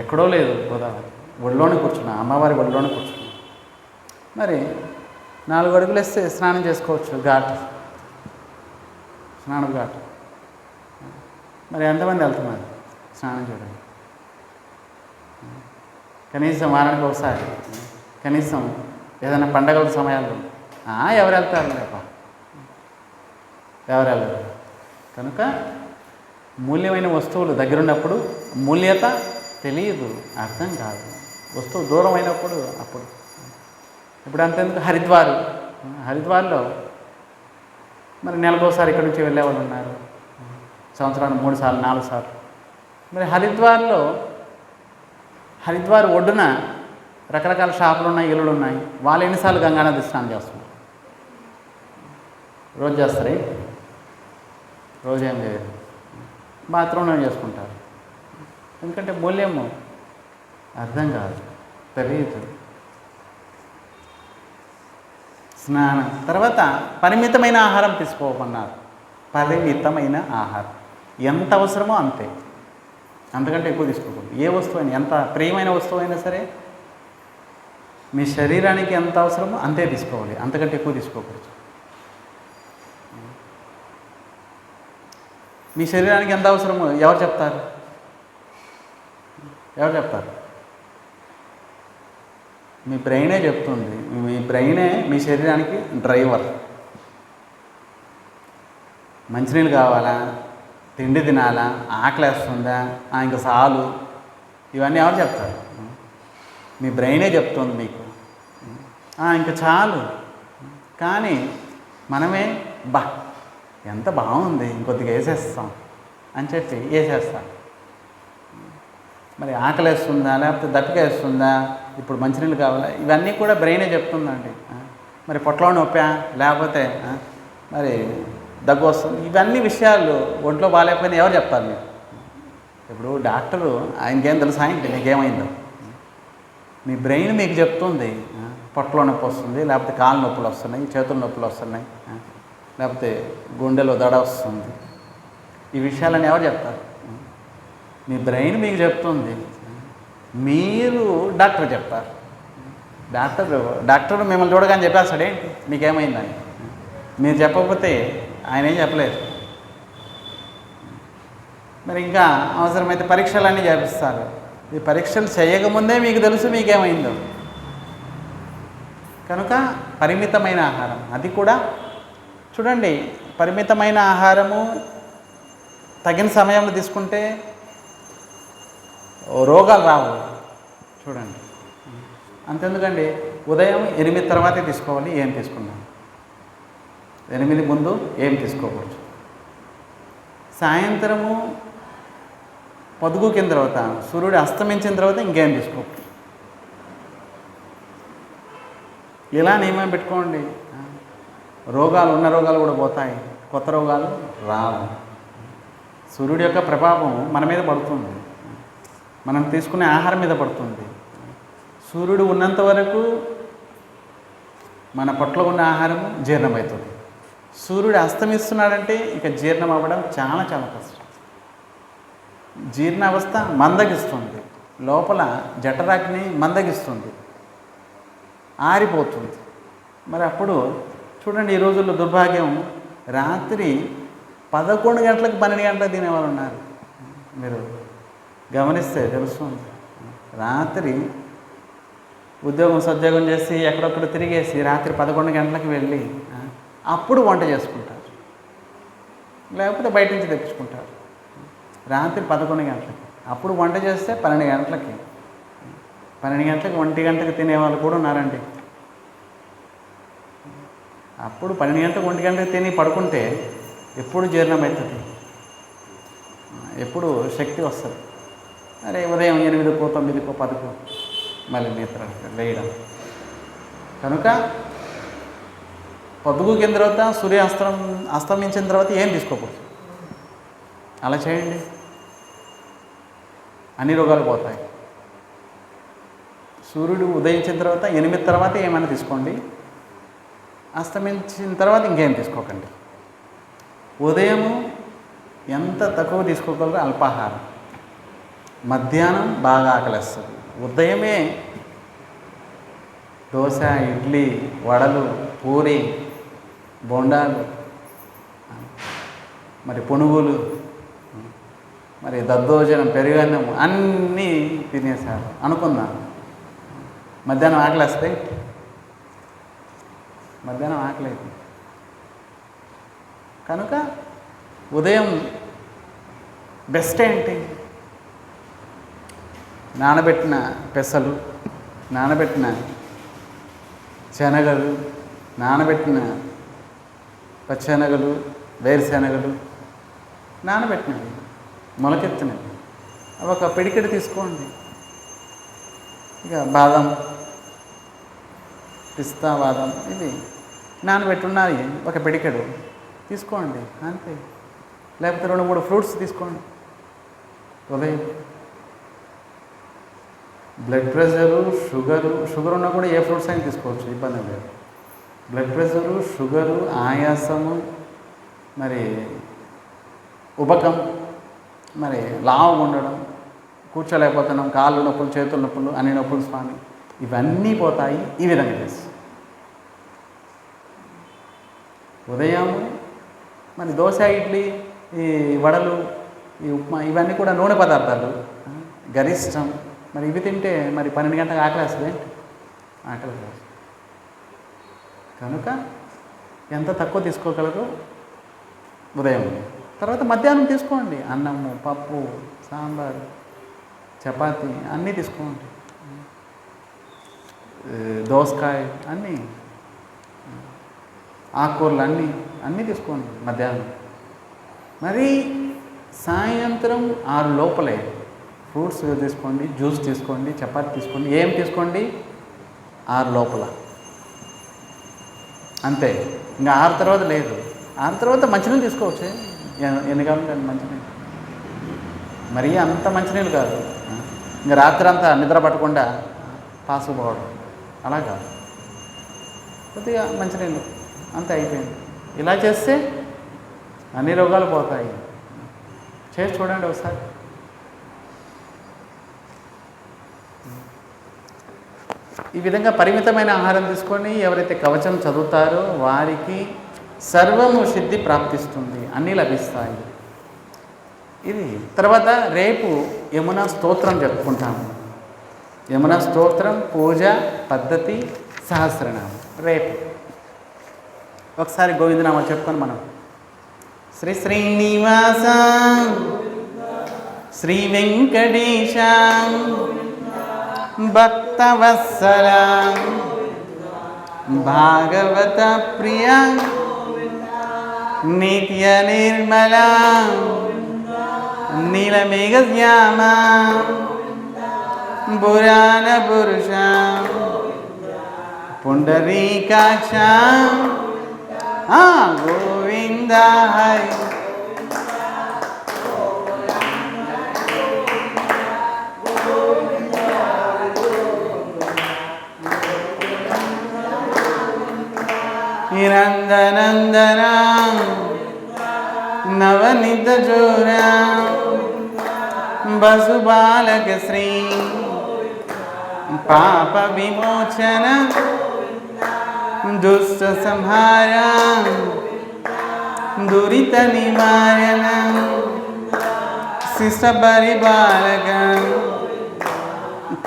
ఎక్కడో లేదు గోదావరి, ఒళ్ళోనే కూర్చున్నా, అమ్మవారి ఒళ్ళోనే కూర్చున్నాను. మరి 4 అడుగులు వేస్తే స్నానం చేసుకోవచ్చు, స్నానం ఘాట్. మరి ఎంతమంది వెళ్తున్నారు స్నానం చేయడానికి? కనీసం వారానికి ఒకసారి, కనీసం ఏదైనా పండగల సమయాల్లో ఎవరు వెళ్తారు లేప, ఎవరు వెళ్ళరు. కనుక మూల్యమైన వస్తువులు దగ్గరున్నప్పుడు మూల్యత తెలియదు, అర్థం కాదు. వస్తువు దూరం అయినప్పుడు అప్పుడు. ఇప్పుడు అంతెందుకు, హరిద్వార్లో మరి నెలకోసారి ఇక్కడి నుంచి వెళ్ళేవాళ్ళు ఉన్నారు, సంవత్సరానికి 3 సార్లు 4 సార్లు. మరి హరిద్వార్ ఒడ్డున రకరకాల షాపులు ఉన్నాయి, ఇళ్ళు ఉన్నాయి. వాళ్ళు ఎన్నిసార్లు గంగానది స్నానం చేస్తున్నారు? రోజు చేస్తారే? రోజు ఏం చేయరు, బాత్రూంలో చేసుకుంటారు. ఎందుకంటే మూల్యము అర్థం కాదు, తెలియదు. స్నానం తర్వాత పరిమితమైన ఆహారం తీసుకోమన్నారు. పరిమితమైన ఆహారం ఎంత అవసరమో అంతే, అంతకంటే ఎక్కువ తీసుకోకూడదు. ఏ వస్తువు అయినా, ఎంత ప్రియమైన వస్తువు అయినా సరే మీ శరీరానికి ఎంత అవసరమో అంతే తీసుకోవాలి, అంతకంటే ఎక్కువ తీసుకోకూడదు. మీ శరీరానికి ఎంత అవసరమో ఎవరు చెప్తారు? మీ బ్రెయినే చెప్తుంది. మీ బ్రెయినే మీ శరీరానికి డ్రైవర్. మంచినీళ్ళు కావాలా, తిండి తినాలా, ఆకలేస్తుందా, ఇంకా చాలు, ఇవన్నీ ఎవరు చెప్తారు? మీ బ్రెయినే చెప్తుంది మీకు, ఇంకా చాలు. కానీ మనమే ఎంత బాగుంది, ఇంకొద్దిగా వేసేస్తాం అని చెప్పి వేసేస్తాం. మరి ఆకలేస్తుందా, లేకపోతే దప్పిక వేస్తుందా, ఇప్పుడు మంచినీళ్ళు కావాలా, ఇవన్నీ కూడా బ్రెయినే చెప్తుందండి. మరి పొట్టలో నొప్పా, లేకపోతే మరి దగ్గు వస్తుంది, ఇవన్నీ విషయాలు ఒంట్లో బాగాలేకపోయినా ఎవరు చెప్తారు మీకు? ఇప్పుడు డాక్టరు ఆయనకేం తెలుసా ఏంటి నీకేమైందో? మీ బ్రెయిన్ మీకు చెప్తుంది పొట్టలో నొప్పి వస్తుంది, లేకపోతే కాళ్ళ నొప్పులు వస్తున్నాయి, చేతుల నొప్పులు వస్తున్నాయి, లేకపోతే గుండెలో దడ వస్తుంది. ఈ విషయాలని ఎవరు చెప్తారు? మీ బ్రెయిన్ మీకు చెప్తుంది, మీరు డాక్టర్ చెప్తారు. డాక్టర్ మిమ్మల్ని చూడగానే చెప్పేస్తాడేంటి మీకేమైందని. మీరు చెప్పకపోతే ఆయన ఏం చెప్పలేదు. మరి ఇంకా అవసరమైతే పరీక్షలన్నీ చేపిస్తారు. ఈ పరీక్షలు చేయకముందే మీకు తెలుసు మీకేమైందో. కనుక పరిమితమైన ఆహారం, అది కూడా చూడండి, పరిమితమైన ఆహారము తగిన సమయంలో తీసుకుంటే రోగాలు రావు. చూడండి, అంతెందుకండి, ఉదయం 8 తర్వాతే తీసుకోవాలి. ఏం తీసుకున్నాం? 8 ముందు ఏం తీసుకోకూడదు. సాయంత్రము పొద్దుగుకిన తర్వాత, సూర్యుడు అస్తమించిన తర్వాత ఇంకేం తీసుకోకూడదు. ఇలా నియమం పెట్టుకోండి. ఉన్న రోగాలు కూడా పోతాయి, కొత్త రోగాలు రావు. సూర్యుడి యొక్క ప్రభావం మన మీద పడుతుంది, మనం తీసుకునే ఆహారం మీద పడుతుంది. సూర్యుడు ఉన్నంత వరకు మన పొట్టలో ఉన్న ఆహారము జీర్ణమవుతుంది. సూర్యుడు అస్తమిస్తున్నాడంటే ఇక జీర్ణం అవ్వడం చాలా చాలా కష్టం. జీర్ణావస్థ మందగిస్తుంది, లోపల జఠరాగ్ని మందగిస్తుంది, ఆరిపోతుంది. మరి అప్పుడు చూడండి, ఈ రోజుల్లో దుర్భాగ్యం, రాత్రి 11 గంటలకు 12 గంటలకు తినేవాళ్ళు ఉన్నారు. మీరు గమనిస్తే తెలుస్తుంది. రాత్రి ఉద్యోగం సద్యోగం చేసి ఎక్కడొక్కడ తిరిగేసి రాత్రి 11 గంటలకు వెళ్ళి అప్పుడు వంట చేసుకుంటారు, లేకపోతే బయట నుంచి తెప్పించుకుంటారు. రాత్రి 11 గంటలకి అప్పుడు వంట చేస్తే 12 గంటలకి 1 గంటకు తినేవాళ్ళు కూడా ఉన్నారండి. అప్పుడు 12 గంటలకు 1 గంటకు తిని పడుకుంటే ఎప్పుడు జీర్ణమవుతుంది, ఎప్పుడు శక్తి వస్తుంది? అరే ఉదయం 8కో 9కో 10కో మళ్ళీ నిద్ర లేయడం. కనుక పొద్దుగుకిన తర్వాత, అస్తమించిన తర్వాత ఏం తీసుకోకూడదు. అలా చేయండి, అన్ని రోగాలు పోతాయి. సూర్యుడు ఉదయించిన తర్వాత 8 తర్వాత ఏమైనా తీసుకోండి, అస్తమించిన తర్వాత ఇంకేం తీసుకోకండి. ఉదయము ఎంత తక్కువ తీసుకోగలరో అల్పాహారం, మధ్యాహ్నం బాగా ఆకలిస్తుంది. ఉదయమే దోశ, ఇడ్లీ, వడలు, పూరి, బొండాలు, మరి పునుగులు, మరి దద్దోజనం, పెరుగన్నం అన్నీ తినేసారు అనుకుందాం. మధ్యాహ్నం ఆకలిస్తే మధ్యాహ్నం ఆకలేదు. కనుక ఉదయం బెస్ట్ ఏంటి? నానబెట్టిన పెసలు, నానబెట్టిన శనగలు, నానబెట్టిన పచ్చెనగలు, వేరుశెనగలు, నానబెట్టినవి, మొలకెత్తినవి, అవి ఒక పిడికెడు తీసుకోండి. ఇక బాదం, పిస్తా బాదం, ఇది నానబెట్టున్నది ఒక పిడికెడు తీసుకోండి అంతే. లేకపోతే 2-3 ఫ్రూట్స్ తీసుకోండి ఉదయం. బ్లడ్ ప్రెషరు, షుగర్ ఉన్నా కూడా ఏ ఫ్రూట్స్ అయినా తీసుకోవచ్చు, ఇబ్బంది లేదు. బ్లడ్ ప్రెషరు, షుగరు, ఆయాసము, మరి ఉబకం, మరి లావు ఉండడం, కూర్చోలేకపోతున్నాం, కాళ్ళు నొప్పులు, చేతుల నొప్పులు, అన్ని నొప్పులు స్వామి, ఇవన్నీ పోతాయి ఈ విధంగా చేసి. ఉదయం మరి దోశ, ఇడ్లీ, ఈ వడలు, ఈ ఉప్మా, ఇవన్నీ కూడా నూనె పదార్థాలు గరిష్టం. మరి ఇవి తింటే మరి 12 గంటలకు ఆకలేస్తుంది, ఆకలి. కనుక ఎంత తక్కువ తీసుకోగలరు ఉదయం. తర్వాత మధ్యాహ్నం తీసుకోండి, అన్నము, పప్పు, సాంబారు, చపాతీ అన్నీ తీసుకోండి, దోసకాయ అన్నీ, ఆకుకూరలు అన్నీ తీసుకోండి మధ్యాహ్నం. మరి సాయంత్రం 6 లోపలే ఫ్రూట్స్ తీసుకోండి, జ్యూస్ తీసుకోండి, చపాతి తీసుకోండి, ఏం తీసుకోండి 6 లోపల అంతే. ఇంకా 6 తర్వాత లేదు. 6 తర్వాత మంచినీళ్ళు తీసుకోవచ్చు, ఎన్ని కావాలి మంచినీళ్ళు, మరీ అంత మంచినీళ్ళు కాదు. ఇంకా రాత్రి అంతా నిద్ర పట్టకుండా పాసుకుపోవడం అలా కాదు, కొద్దిగా మంచినీళ్ళు అంతే అయిపోయింది. ఇలా చేస్తే అన్ని రోగాలు పోతాయి. చేసి చూడండి ఒకసారి. ఈ విధంగా పరిమితమైన ఆహారం తీసుకొని ఎవరైతే కవచం చదువుతారో వారికి సర్వము సిద్ధి ప్రాప్తిస్తుంది, అన్నీ లభిస్తాయి. ఇది తర్వాత రేపు యమునా స్తోత్రం చెప్పుకుంటాము. యమునా స్తోత్రం, పూజ పద్ధతి, సహస్రనామం రేపు. ఒకసారి గోవిందనామాలు చెప్పుకొని మనం శ్రీ శ్రీనివాస శ్రీ వెంకటేశ భక్తవత్సల భాగవత ప్రియ నిత్య నిర్మల నీలమేఘశ్యామ పురాణ పురుష పుండరీకాక్ష గోవింద హరి. నందనందన నవనిత చోర వసుబాలక శ్రీ పాప విమోచన దుష్ట సంహార దురిత నివారణ శిష్ట పరిపాలక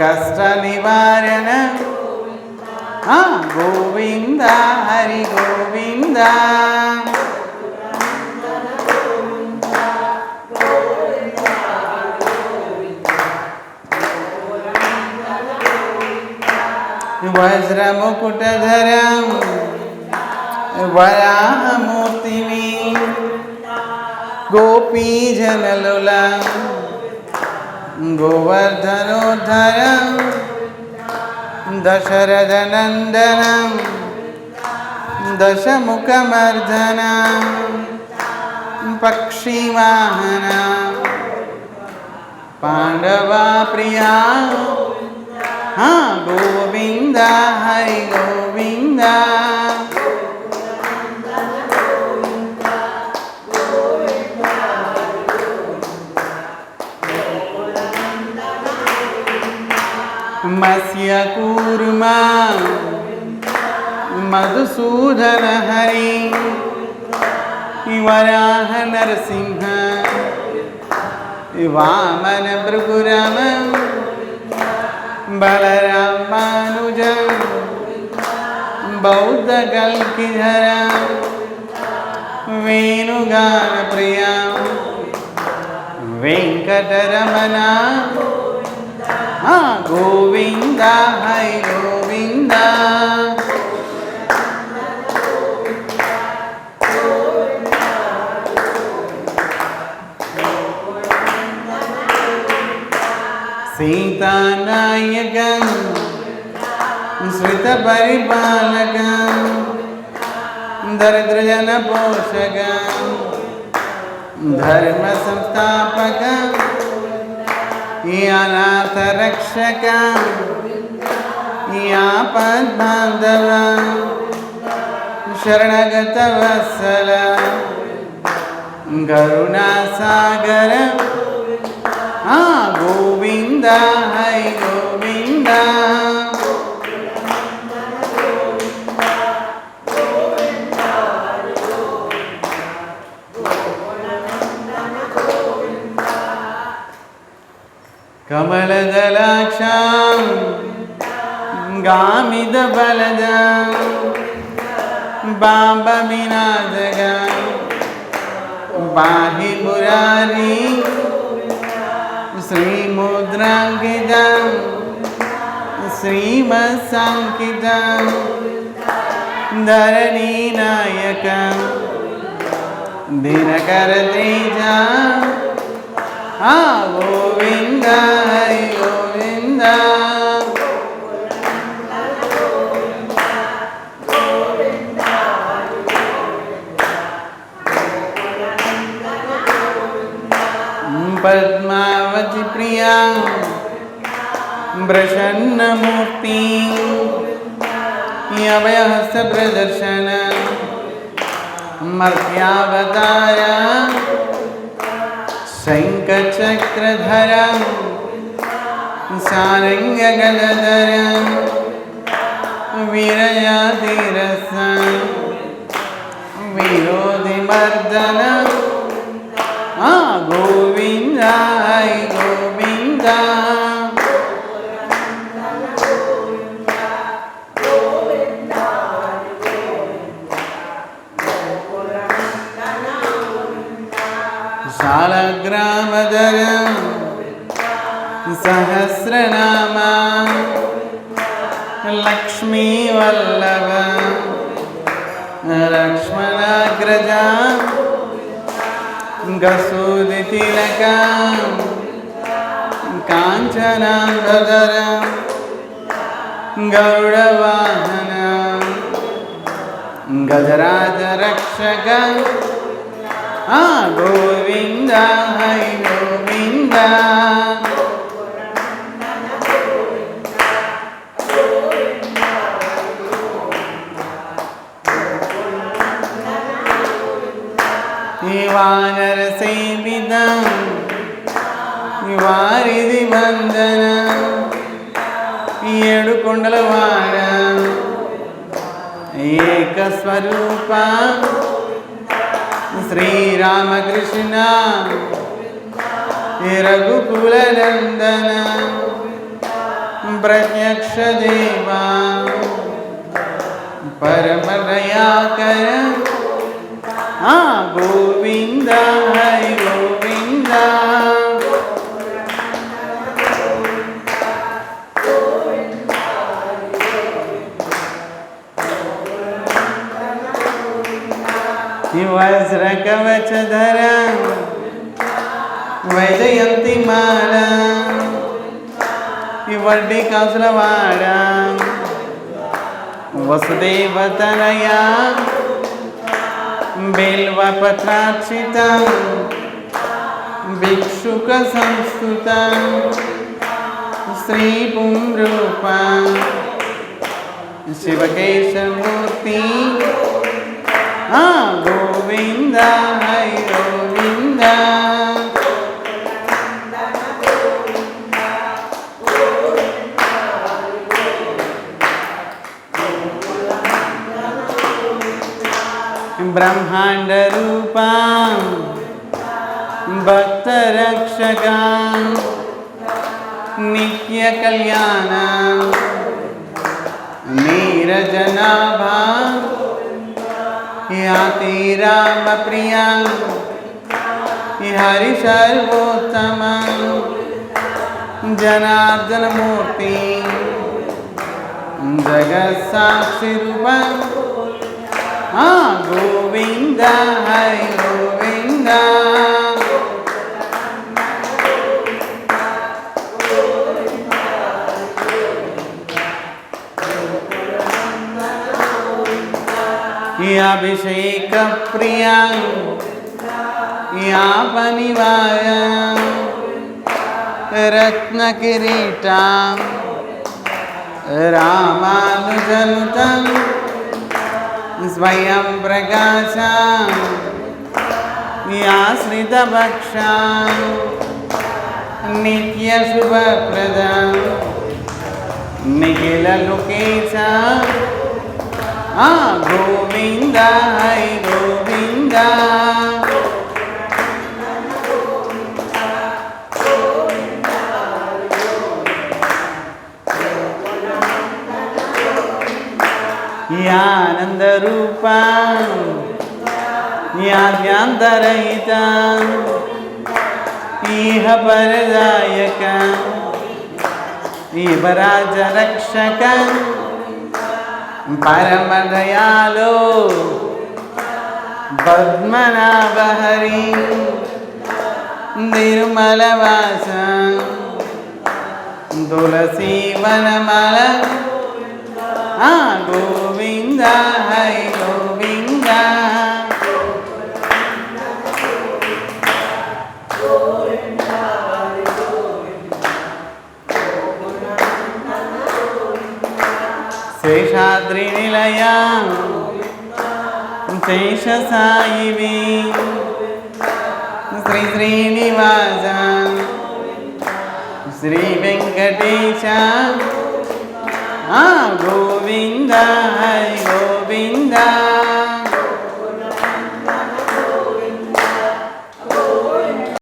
కష్ట నివారణ గోవింద హరి గోవింద. వజ్రముకుటధరం వరాహమూర్తిమి గోపీజనలుల గోవర్ధనోద్ధరం దశరథనందనం దశముఖమర్దనం పక్షివాహన పాండవా ప్రియా గోవింద హరి గోవింద. మత్స్య కూర్మా మధుసూదన హరి వరాహ నరసింహ వామన భృగురమ బలరామానుజ బౌద్ధ కల్కిధర వేణుగాన ప్రియ వెంకటరమణ గోవింద హై గోవింద. సీతానాయకం శ్రిత పరిపాలకం దరిద్రజన పోషకం ధర్మ సంస్థాపకం అనాథ రక్షక ఆపద్బాంధవ శరణగత వత్సల కరుణాసాగర గోవింద హై గోవింద. కమలదలాక్షం గామిద బలద బాంబ వినాదగ బాహి మురారి శ్రీముద్రాంకిత శ్రీమత్సంకిత ధరణీ నాయక దినకర తేజ గోవింద హరి గోవింద. పద్మావతి ప్రియా ప్రసన్నమూర్తి అభయహస్త ప్రదర్శన మర్త్యావతార శంఖచక్రధర సారంగగలధర వీరయాతిరస విరోధిమర్దన గోవింద హరి గోవింద. శాలగ్రామధర సహస్రనామ లక్ష్మీవల్లభ లక్ష్మణాగ్రజ గసూదితిలక కాంచనాంబధర గరుడవాహన గజరాజ రక్షక గోవింద హరి గోవింద. వానర సేవిత వారిది వందన ఏడు కొండల వాడ ఏకస్వరూప శ్రీరామకృష్ణ రఘుకుల నందన ప్రత్యక్ష దేవా పరమదయాకర గోవింద హరి గోవింద. వజ్రకవచధర వైజయంతి మాల వడ్డీ కాసులవాడ వసుదేవతనయ బిల్వపత్రార్చిత భిక్షుక సంస్కృత శ్రీ పుంరూప శివకేశమూర్తి గోవింద హరి గోవింద. బ్రహ్మాండ రూప భక్త రక్షక నిత్య కళ్యాణ నీరజనాభా యాతి రామ ప్రియా హరి సర్వోత్తమ జనార్దన మూర్తి జగత్ సాక్షి రూప గోవింద హరి గోవింద. అభిషేక ప్రియా పనివాయ రత్న కిరీట రామానుజనుత స్వయం ప్రకాశ ఆశ్రిత భక్ష నిత్య శుభప్రద నిఖిల లోకేశ గోవింద హరి గోవింద. ఆనంద రూప ఆద్యాంతరహిత ఈహ పరదాయక ఈవరాజ రక్షక పరమ దయాలో పద్మనాభ హరి తిరుమలవాస తులసి వనమాల గోవింద హరి గోవింద శేషాద్రి నిలయ శేష సాయివి శ్రీ శ్రీనివాస శ్రీ వెంకటేశ గోవింద హరి